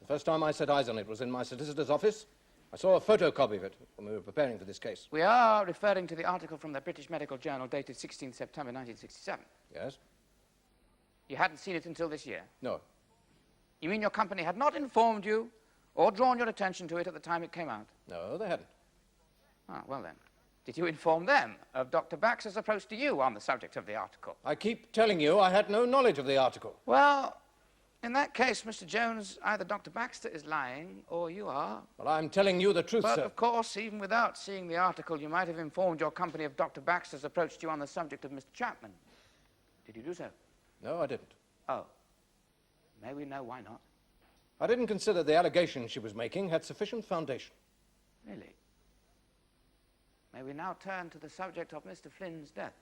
The first time I set eyes on it was in my solicitor's office. I saw a photocopy of it when we were preparing for this case. We are referring to the article from the British Medical Journal dated 16th September 1967. Yes? You hadn't seen it until this year? No. You mean your company had not informed you or drawn your attention to it at the time it came out? No, they hadn't. Ah, well then. Did you inform them of Dr. Baxter's approach to you on the subject of the article? I keep telling you I had no knowledge of the article. Well, in that case, Mr. Jones, either Dr. Baxter is lying or you are. Well, I'm telling you the truth, but, sir. Of course, even without seeing the article, you might have informed your company of Dr. Baxter's approach to you on the subject of Mr. Chapman. Did you do so? No, I didn't. Oh. May we know why not? I didn't consider the allegation she was making had sufficient foundation. Really? May we now turn to the subject of Mr. Flynn's death?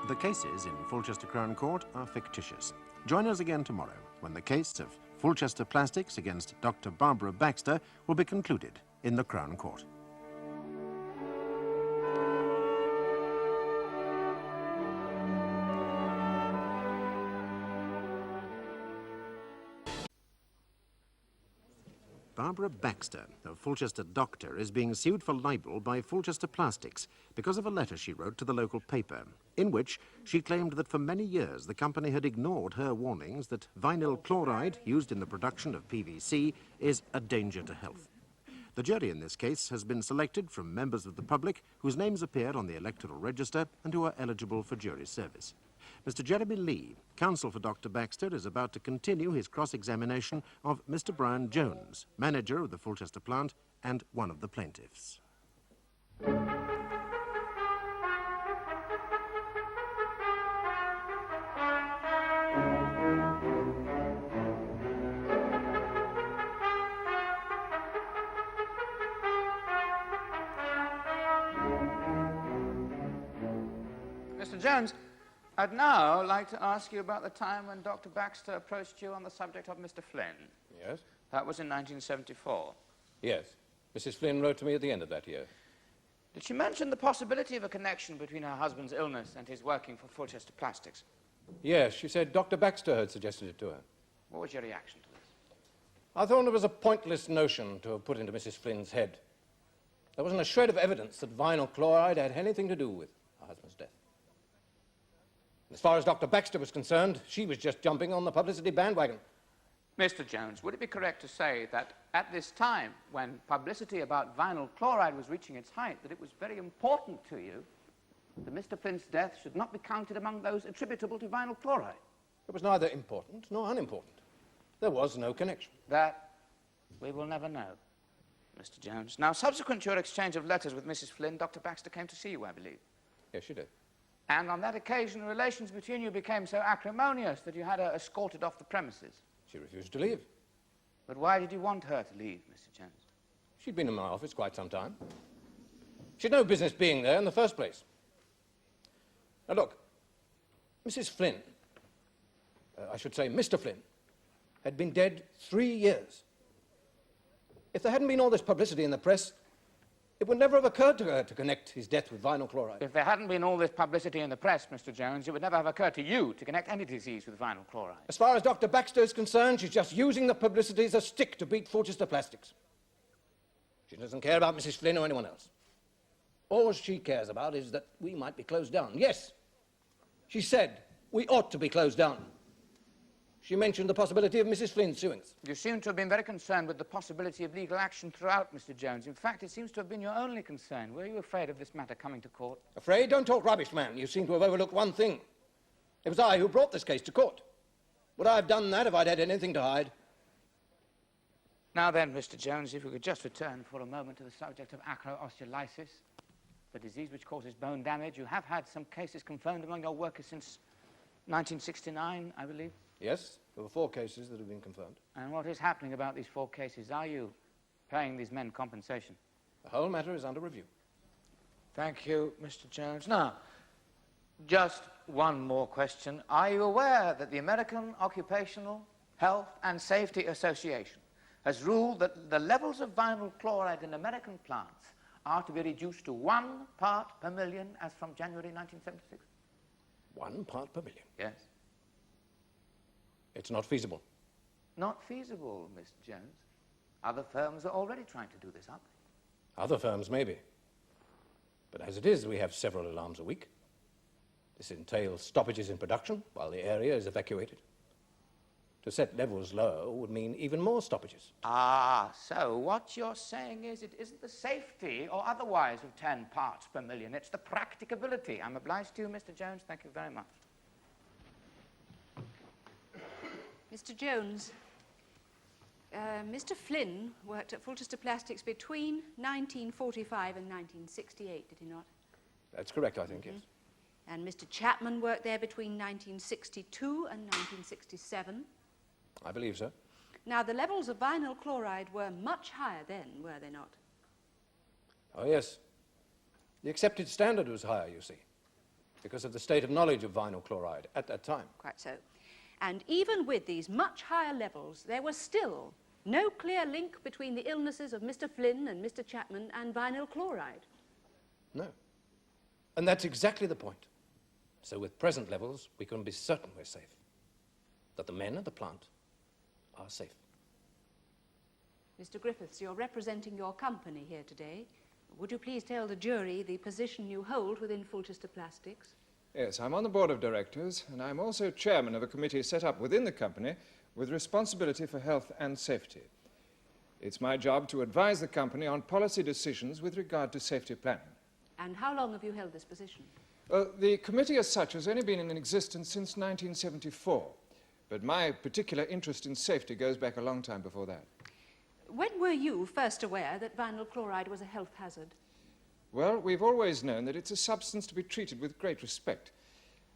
The cases in Fulchester Crown Court are fictitious. Join us again tomorrow when the case of Fulchester Plastics against Dr. Barbara Baxter will be concluded in the Crown Court. Barbara Baxter, a Fulchester doctor, is being sued for libel by Fulchester Plastics because of a letter she wrote to the local paper, in which she claimed that for many years the company had ignored her warnings that vinyl chloride used in the production of PVC is a danger to health. The jury in this case has been selected from members of the public whose names appear on the electoral register and who are eligible for jury service. Mr. Jeremy Lee, counsel for Dr. Baxter, is about to continue his cross-examination of Mr. Brian Jones, manager of the Fulchester plant and one of the plaintiffs. Mr. Jones, I'd now like to ask you about the time when Dr. Baxter approached you on the subject of Mr. Flynn. Yes? That was in 1974. Yes. Mrs. Flynn wrote to me at the end of that year. Did she mention the possibility of a connection between her husband's illness and his working for Fulchester Plastics? Yes, she said Dr. Baxter had suggested it to her. What was your reaction to this? I thought it was a pointless notion to have put into Mrs. Flynn's head. There wasn't a shred of evidence that vinyl chloride had anything to do with her husband's death. As far as Dr. Baxter was concerned, she was just jumping on the publicity bandwagon. Mr. Jones, would it be correct to say that at this time, when publicity about vinyl chloride was reaching its height, that it was very important to you that Mr. Flynn's death should not be counted among those attributable to vinyl chloride? It was neither important nor unimportant. There was no connection. That we will never know, Mr. Jones. Now, subsequent to your exchange of letters with Mrs. Flynn, Dr. Baxter came to see you, I believe. Yes, she did. And on that occasion, relations between you became so acrimonious that you had her escorted off the premises. She refused to leave. But why did you want her to leave, Mr. Jones? She'd been in my office quite some time. She'd no business being there in the first place. Now, look, Mrs. Flynn, I should say Mr. Flynn, had been dead 3 years. If there hadn't been all this publicity in the press, it would never have occurred to her to connect his death with vinyl chloride. If there hadn't been all this publicity in the press, Mr. Jones, it would never have occurred to you to connect any disease with vinyl chloride. As far as Dr. Baxter is concerned, she's just using the publicity as a stick to beat Fulchester Plastics. She doesn't care about Mrs. Flynn or anyone else. All she cares about is that we might be closed down. Yes, she said we ought to be closed down. She mentioned the possibility of Mrs. Flynn suing us. You seem to have been very concerned with the possibility of legal action throughout, Mr. Jones. In fact, it seems to have been your only concern. Were you afraid of this matter coming to court? Afraid? Don't talk rubbish, man. You seem to have overlooked one thing. It was I who brought this case to court. Would I have done that if I'd had anything to hide? Now then, Mr. Jones, if we could just return for a moment to the subject of acro-osteolysis, the disease which causes bone damage. You have had some cases confirmed among your workers since 1969, I believe. Yes, there were 4 cases that have been confirmed. And what is happening about these 4 cases? Are you paying these men compensation? The whole matter is under review. Thank you, Mr. Jones. Now, just one more question. Are you aware that the American Occupational Health and Safety Association has ruled that the levels of vinyl chloride in American plants are to be reduced to 1 part per million as from January 1976? 1 part per million? Yes. It's not feasible. Not feasible, Mr. Jones. Other firms are already trying to do this, aren't they? Other firms, maybe. But as it is, we have several alarms a week. This entails stoppages in production while the area is evacuated. To set levels low would mean even more stoppages. Ah, so what you're saying is it isn't the safety or otherwise of 10 parts per million, it's the practicability. I'm obliged to you, Mr. Jones. Thank you very much. Mr. Jones, Mr. Flynn worked at Fulchester Plastics between 1945 and 1968, did he not? That's correct, I think, yes. And Mr. Chapman worked there between 1962 and 1967. I believe so. Now, the levels of vinyl chloride were much higher then, were they not? Oh, yes. The accepted standard was higher, you see, because of the state of knowledge of vinyl chloride at that time. Quite so. And even with these much higher levels, there was still no clear link between the illnesses of Mr. Flynn and Mr. Chapman and vinyl chloride. No. And that's exactly the point. So with present levels, we can be certain we're safe. That the men at the plant are safe. Mr. Griffiths, you're representing your company here today. Would you please tell the jury the position you hold within Fulchester Plastics? Yes, I'm on the board of directors, and I'm also chairman of a committee set up within the company with responsibility for health and safety. It's my job to advise the company on policy decisions with regard to safety planning. And how long have you held this position? The committee as such has only been in existence since 1974, but my particular interest in safety goes back a long time before that. When were you first aware that vinyl chloride was a health hazard? Well, we've always known that it's a substance to be treated with great respect.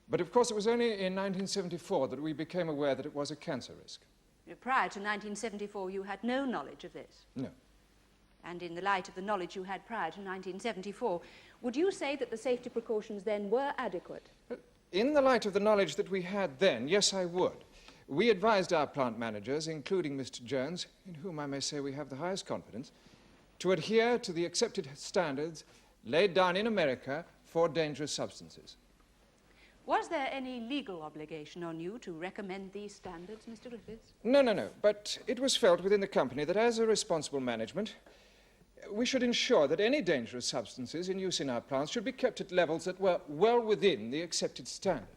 But of course it was only in 1974 that we became aware that it was a cancer risk. Prior to 1974, you had no knowledge of this? No. And in the light of the knowledge you had prior to 1974, would you say that the safety precautions then were adequate? In the light of the knowledge that we had then, yes, I would. We advised our plant managers, including Mr. Jones, in whom I may say we have the highest confidence, to adhere to the accepted standards laid down in America for dangerous substances. Was there any legal obligation on you to recommend these standards, Mr. Griffiths? No. But it was felt within the company that as a responsible management, we should ensure that any dangerous substances in use in our plants should be kept at levels that were well within the accepted standard.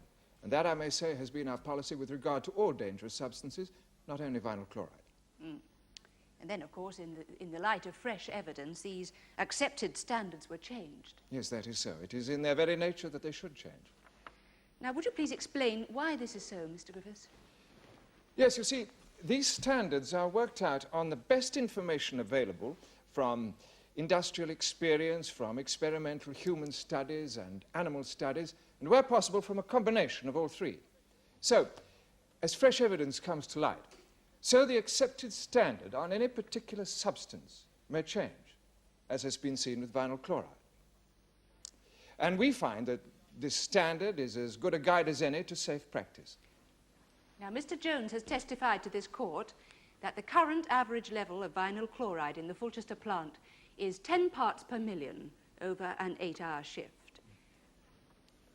And that, I may say, has been our policy with regard to all dangerous substances, not only vinyl chloride. And then, of course, in the light of fresh evidence, these accepted standards were changed. Yes, that is so. It is in their very nature that they should change. Now, would you please explain why this is so, Mr. Griffiths? Yes, you see, these standards are worked out on the best information available from industrial experience, from experimental human studies and animal studies, and where possible from a combination of all three. So, as fresh evidence comes to light, so the accepted standard on any particular substance may change, as has been seen with vinyl chloride. And we find that this standard is as good a guide as any to safe practice. Now, Mr. Jones has testified to this court that the current average level of vinyl chloride in the Fulchester plant is 10 parts per million over an 8-hour shift.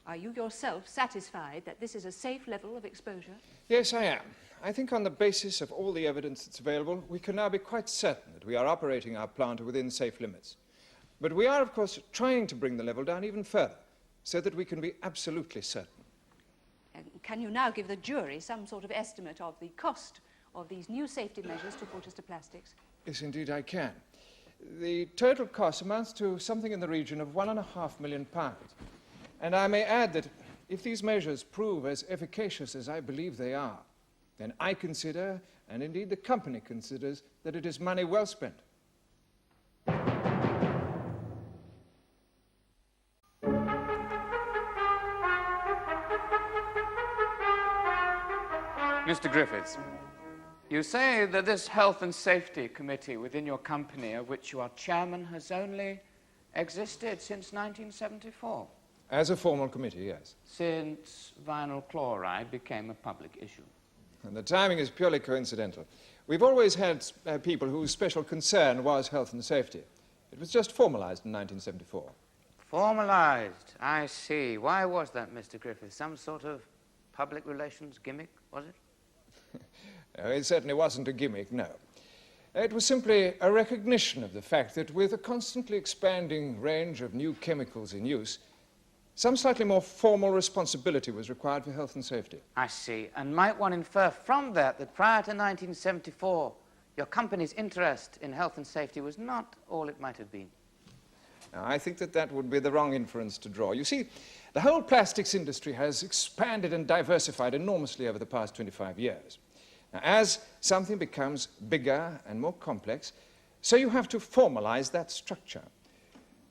Are you yourself satisfied that this is a safe level of exposure? Yes, I am. I think on the basis of all the evidence that's available, we can now be quite certain that we are operating our plant within safe limits. But we are, of course, trying to bring the level down even further, so that we can be absolutely certain. And can you now give the jury some sort of estimate of the cost of these new safety measures to Fulchester Plastics? Yes, indeed, I can. The total cost amounts to something in the region of £1.5 million. And I may add that if these measures prove as efficacious as I believe they are, then I consider, and indeed the company considers, that it is money well spent. Mr. Griffiths, you say that this Health and Safety Committee within your company, of which you are chairman, has only existed since 1974? As a formal committee, yes. Since vinyl chloride became a public issue. And the timing is purely coincidental. We've always had people whose special concern was health and safety. It was just formalized in 1974. Formalized? I see. Why was that, Mr. Griffiths? Some sort of public relations gimmick, was it? No, it certainly wasn't a gimmick, no. It was simply a recognition of the fact that with a constantly expanding range of new chemicals in use, some slightly more formal responsibility was required for health and safety. I see. And might one infer from that prior to 1974, your company's interest in health and safety was not all it might have been? Now, I think that would be the wrong inference to draw. You see, the whole plastics industry has expanded and diversified enormously over the past 25 years. Now, as something becomes bigger and more complex, so you have to formalize that structure.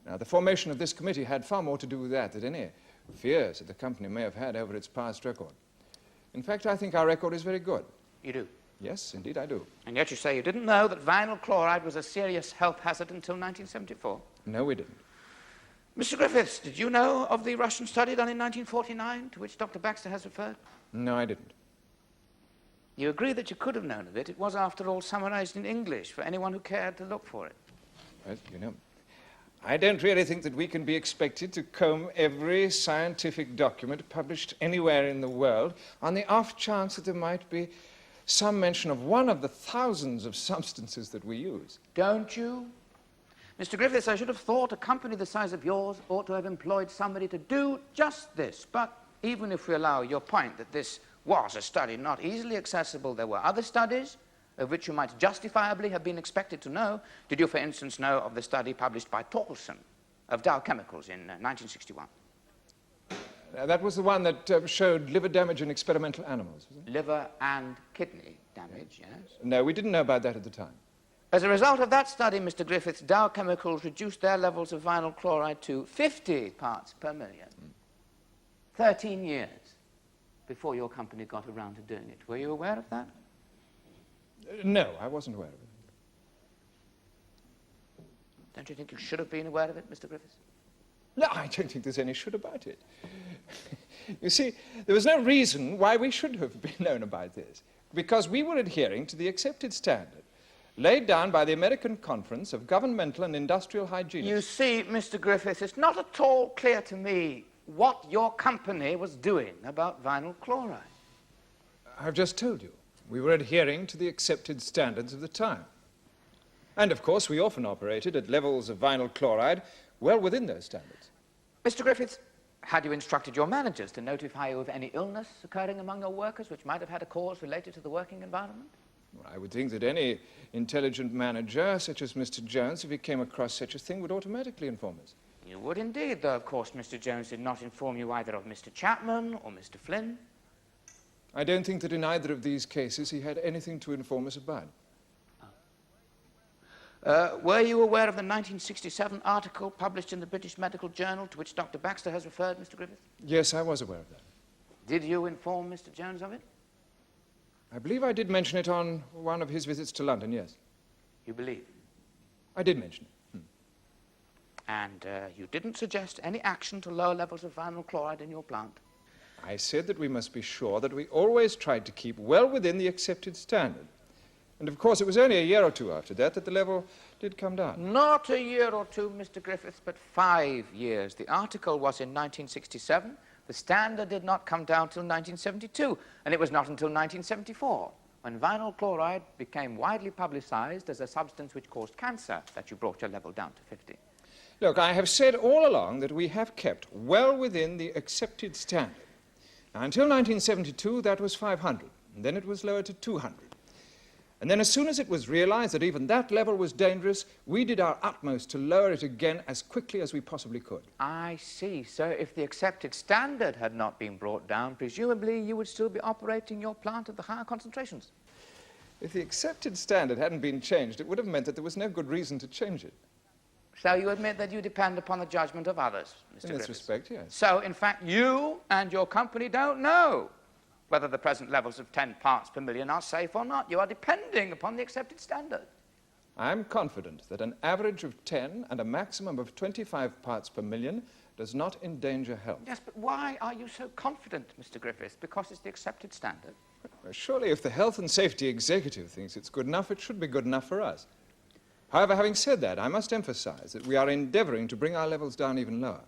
Now, the formation of this committee had far more to do with that than any fears that the company may have had over its past record. In fact, I think our record is very good. You do? Yes, indeed I do. And yet you say you didn't know that vinyl chloride was a serious health hazard until 1974? No, we didn't. Mr. Griffiths, did you know of the Russian study done in 1949, to which Dr. Baxter has referred? No, I didn't. You agree that you could have known of it. It was, after all, summarized in English for anyone who cared to look for it. Well, you know, I don't really think that we can be expected to comb every scientific document published anywhere in the world on the off chance that there might be some mention of one of the thousands of substances that we use. Don't you? Mr. Griffiths, I should have thought a company the size of yours ought to have employed somebody to do just this. But even if we allow your point that this was a study not easily accessible, there were other studies of which you might justifiably have been expected to know. Did you, for instance, know of the study published by Torkelson of Dow Chemicals in 1961? That was the one that showed liver damage in experimental animals, was it? Liver and kidney damage, yes. No, we didn't know about that at the time. As a result of that study, Mr. Griffiths, Dow Chemicals reduced their levels of vinyl chloride to 50 parts per million. 13 years before your company got around to doing it. Were you aware of that? No, I wasn't aware of it. Don't you think you should have been aware of it, Mr. Griffiths? No, I don't think there's any should about it. You see, there was no reason why we should have been known about this, because we were adhering to the accepted standard laid down by the American Conference of Governmental and Industrial Hygienists. You see, Mr. Griffiths, it's not at all clear to me what your company was doing about vinyl chloride. I've just told you. We were adhering to the accepted standards of the time. And, of course, we often operated at levels of vinyl chloride well within those standards. Mr. Griffiths, had you instructed your managers to notify you of any illness occurring among your workers which might have had a cause related to the working environment? Well, I would think that any intelligent manager, such as Mr. Jones, if he came across such a thing, would automatically inform us. You would indeed, though, of course, Mr. Jones did not inform you either of Mr. Chapman or Mr. Flynn. I don't think that in either of these cases he had anything to inform us about. Were you aware of the 1967 article published in the British Medical Journal to which Dr. Baxter has referred, Mr. Griffiths? Yes, I was aware of that. Did you inform Mr. Jones of it? I believe I did mention it on one of his visits to London, yes. You believe? I did mention it. And you didn't suggest any action to lower levels of vinyl chloride in your plant? I said that we must be sure that we always tried to keep well within the accepted standard. And, of course, it was only a year or two after that that the level did come down. Not a year or two, Mr. Griffiths, but 5 years. The article was in 1967. The standard did not come down till 1972, and it was not until 1974, when vinyl chloride became widely publicized as a substance which caused cancer, that you brought your level down to 50. Look, I have said all along that we have kept well within the accepted standard. Now, until 1972, that was 500, and then it was lowered to 200. And then as soon as it was realized that even that level was dangerous, we did our utmost to lower it again as quickly as we possibly could. I see. So if the accepted standard had not been brought down, presumably you would still be operating your plant at the higher concentrations. If the accepted standard hadn't been changed, it would have meant that there was no good reason to change it. So you admit that you depend upon the judgment of others, Mr. In Griffiths? this respect, yes. So, in fact, you and your company don't know whether the present levels of 10 parts per million are safe or not. You are depending upon the accepted standard. I'm confident that an average of 10 and a maximum of 25 parts per million does not endanger health. Yes, but why are you so confident, Mr. Griffiths? Because it's the accepted standard? Well, surely if the Health and Safety Executive thinks it's good enough, it should be good enough for us. However, having said that, I must emphasize that we are endeavoring to bring our levels down even lower.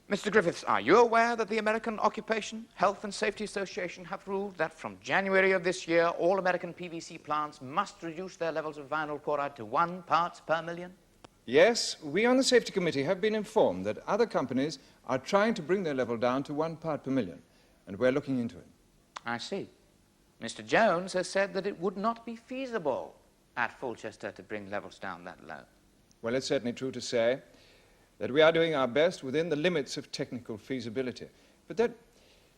Mr. Griffiths, are you aware that the American Occupation Health and Safety Association have ruled that from January of this year, all American PVC plants must reduce their levels of vinyl chloride to 1 parts per million? Yes, we on the Safety Committee have been informed that other companies are trying to bring their level down to 1 part per million, and we're looking into it. I see. Mr. Jones has said that it would not be feasible at Fulchester to bring levels down that low. Well, it's certainly true to say that we are doing our best within the limits of technical feasibility. But that,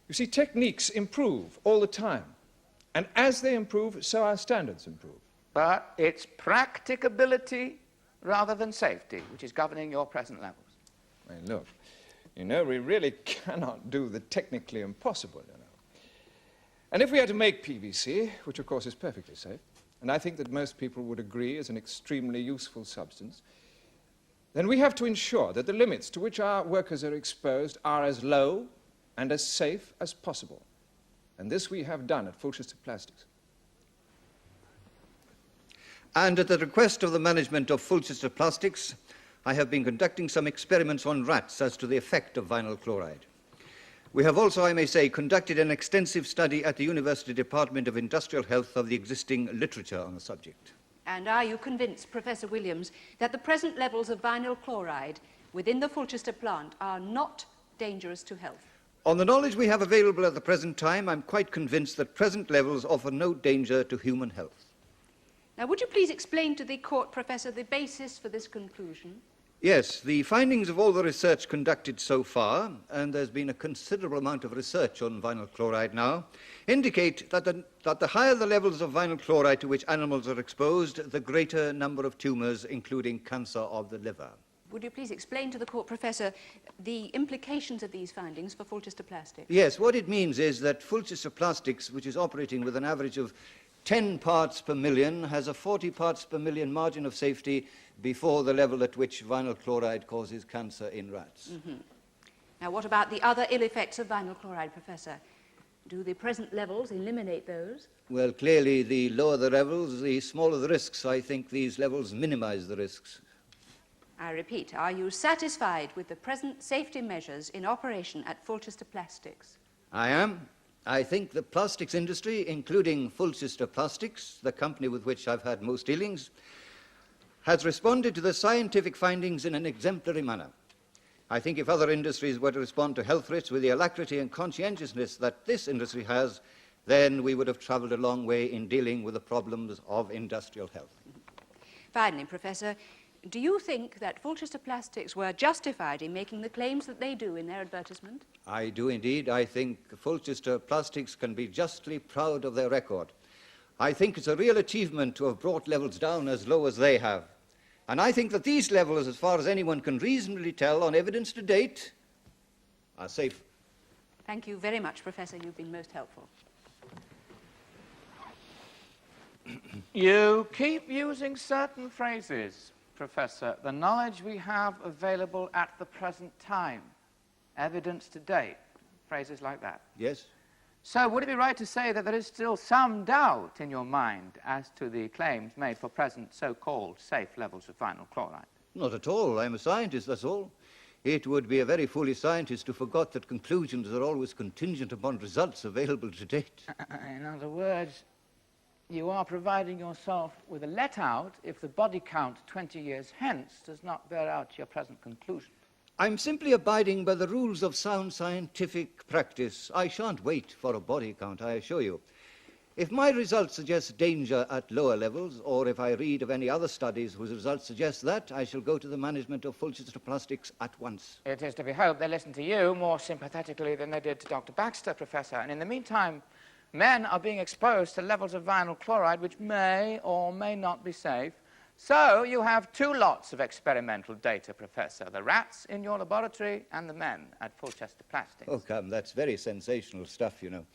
you see, techniques improve all the time. And as they improve, so our standards improve. But it's practicability rather than safety which is governing your present levels. Well, look, you know, we really cannot do the technically impossible, you know. And if we had to make PVC, which of course is perfectly safe, and I think that most people would agree is an extremely useful substance, then we have to ensure that the limits to which our workers are exposed are as low and as safe as possible. And this we have done at Fulchester Plastics. And at the request of the management of Fulchester Plastics, I have been conducting some experiments on rats as to the effect of vinyl chloride. We have also, I may say, conducted an extensive study at the University Department of Industrial Health of the existing literature on the subject. And are you convinced, Professor Williams, that the present levels of vinyl chloride within the Fulchester plant are not dangerous to health? On the knowledge we have available at the present time, I'm quite convinced that present levels offer no danger to human health. Now, would you please explain to the court, Professor, the basis for this conclusion? Yes, the findings of all the research conducted so far, and there's been a considerable amount of research on vinyl chloride now, indicate that the higher the levels of vinyl chloride to which animals are exposed, the greater number of tumours, including cancer of the liver. Would you please explain to the court, Professor, the implications of these findings for Fulchester Plastics? Yes, what it means is that Fulchester Plastics, which is operating with an average of 10 parts per million, has a 40 parts per million margin of safety before the level at which vinyl chloride causes cancer in rats. Mm-hmm. Now, what about the other ill effects of vinyl chloride, Professor? Do the present levels eliminate those? Well, clearly, the lower the levels, the smaller the risks. I think these levels minimize the risks. I repeat, are you satisfied with the present safety measures in operation at Fulchester Plastics? I am. I think the plastics industry, including Fulchester Plastics, the company with which I've had most dealings, has responded to the scientific findings in an exemplary manner. I think if other industries were to respond to health risks with the alacrity and conscientiousness that this industry has, then we would have travelled a long way in dealing with the problems of industrial health. Finally, Professor, do you think that Fulchester Plastics were justified in making the claims that they do in their advertisement? I do indeed. I think Fulchester Plastics can be justly proud of their record. I think it's a real achievement to have brought levels down as low as they have. And I think that these levels, as far as anyone can reasonably tell on evidence to date, are safe. Thank you very much, Professor. You've been most helpful. You keep using certain phrases, Professor. The knowledge we have available at the present time, evidence to date, phrases like that. Yes. So would it be right to say that there is still some doubt in your mind as to the claims made for present so-called safe levels of vinyl chloride? Not at all. I'm a scientist, that's all. It would be a very foolish scientist to forget that conclusions are always contingent upon results available to date. In other words, you are providing yourself with a let-out if the body count 20 years hence does not bear out your present conclusion. I'm simply abiding by the rules of sound scientific practice. I shan't wait for a body count, I assure you. If my results suggest danger at lower levels, or if I read of any other studies whose results suggest that, I shall go to the management of Fulchester Plastics at once. It is to be hoped they listen to you more sympathetically than they did to Dr. Baxter, Professor. And in the meantime, men are being exposed to levels of vinyl chloride which may or may not be safe. So you have two lots of experimental data, Professor, the rats in your laboratory and the men at Fulchester Plastics. Oh, come, that's very sensational stuff, you know.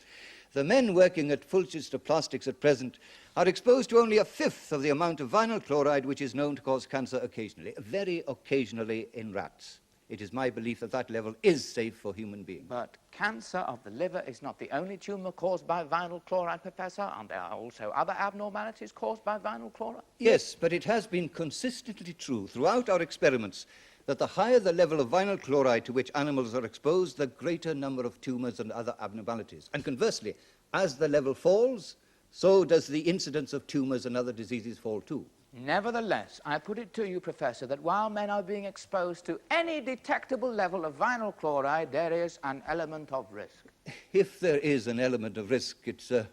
The men working at Fulchester Plastics at present are exposed to only a fifth of the amount of vinyl chloride which is known to cause cancer occasionally, very occasionally in rats. It is my belief that that level is safe for human beings. But cancer of the liver is not the only tumour caused by vinyl chloride, Professor, and there are also other abnormalities caused by vinyl chloride? Yes, but it has been consistently true throughout our experiments that the higher the level of vinyl chloride to which animals are exposed, the greater number of tumours and other abnormalities. And conversely, as the level falls, so does the incidence of tumours and other diseases fall too. Nevertheless, I put it to you, Professor, that while men are being exposed to any detectable level of vinyl chloride, there is an element of risk. If there is an element of risk, it's a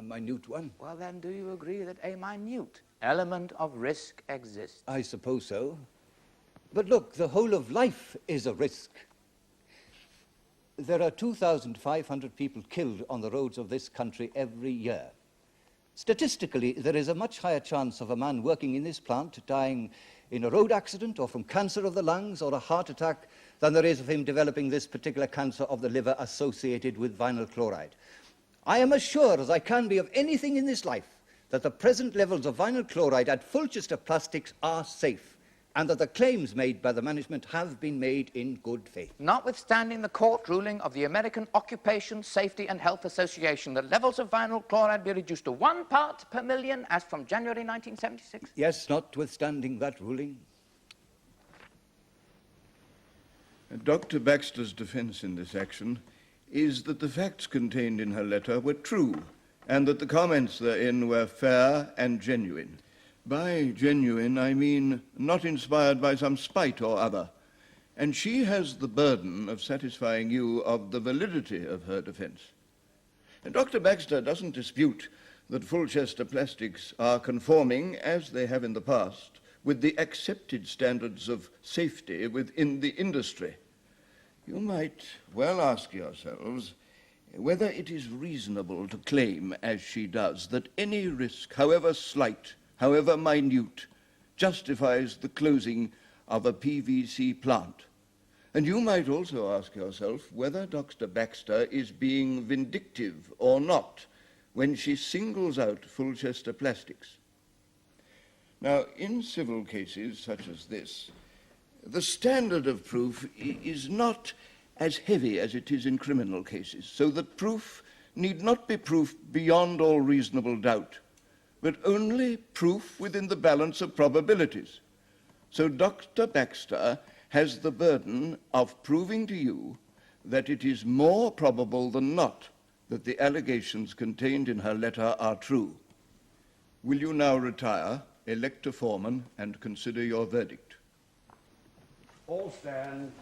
minute one. Well, then, do you agree that a minute element of risk exists? I suppose so. But look, the whole of life is a risk. There are 2,500 people killed on the roads of this country every year. Statistically, there is a much higher chance of a man working in this plant dying in a road accident or from cancer of the lungs or a heart attack than there is of him developing this particular cancer of the liver associated with vinyl chloride. I am as sure as I can be of anything in this life that the present levels of vinyl chloride at Fulchester Plastics are safe, and that the claims made by the management have been made in good faith. Notwithstanding the court ruling of the American Occupation Safety and Health Association that levels of vinyl chloride be reduced to 1 part per million as from January 1976? Yes, notwithstanding that ruling. Dr. Baxter's defense in this action is that the facts contained in her letter were true, and that the comments therein were fair and genuine. By genuine, I mean not inspired by some spite or other. And she has the burden of satisfying you of the validity of her defense. And Dr. Baxter doesn't dispute that Fulchester Plastics are conforming, as they have in the past, with the accepted standards of safety within the industry. You might well ask yourselves whether it is reasonable to claim, as she does, that any risk, however slight, however minute, justifies the closing of a PVC plant. And you might also ask yourself whether Dr. Baxter is being vindictive or not when she singles out Fulchester Plastics. Now, in civil cases such as this, the standard of proof is not as heavy as it is in criminal cases, so that proof need not be proof beyond all reasonable doubt, but only proof within the balance of probabilities. So Dr. Baxter has the burden of proving to you that it is more probable than not that the allegations contained in her letter are true. Will you now retire, elect a foreman, and consider your verdict? All stand.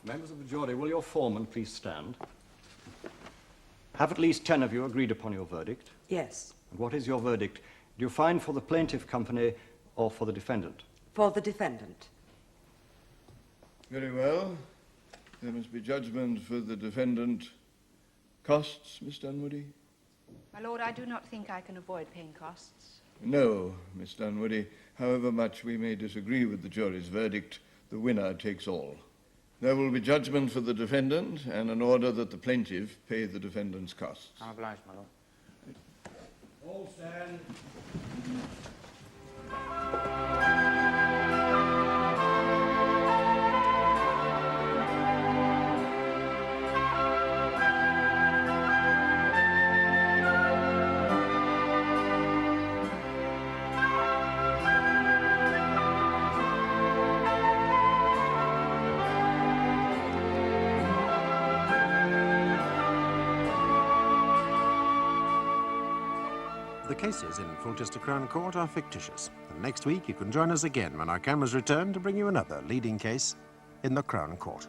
Members of the jury, will your foreman please stand? Have at least 10 of you agreed upon your verdict? Yes. And what is your verdict? Do you find for the plaintiff company or for the defendant? For the defendant. Very well. There must be judgment for the defendant. Costs, Miss Dunwoody? My lord, I do not think I can avoid paying costs. No, Miss Dunwoody. However much we may disagree with the jury's verdict, the winner takes all. There will be judgment for the defendant and an order that the plaintiff pay the defendant's costs. I'm obliged, my lord. All stand. The cases in Fulchester Crown Court are fictitious, and next week you can join us again when our cameras return to bring you another leading case in the Crown Court.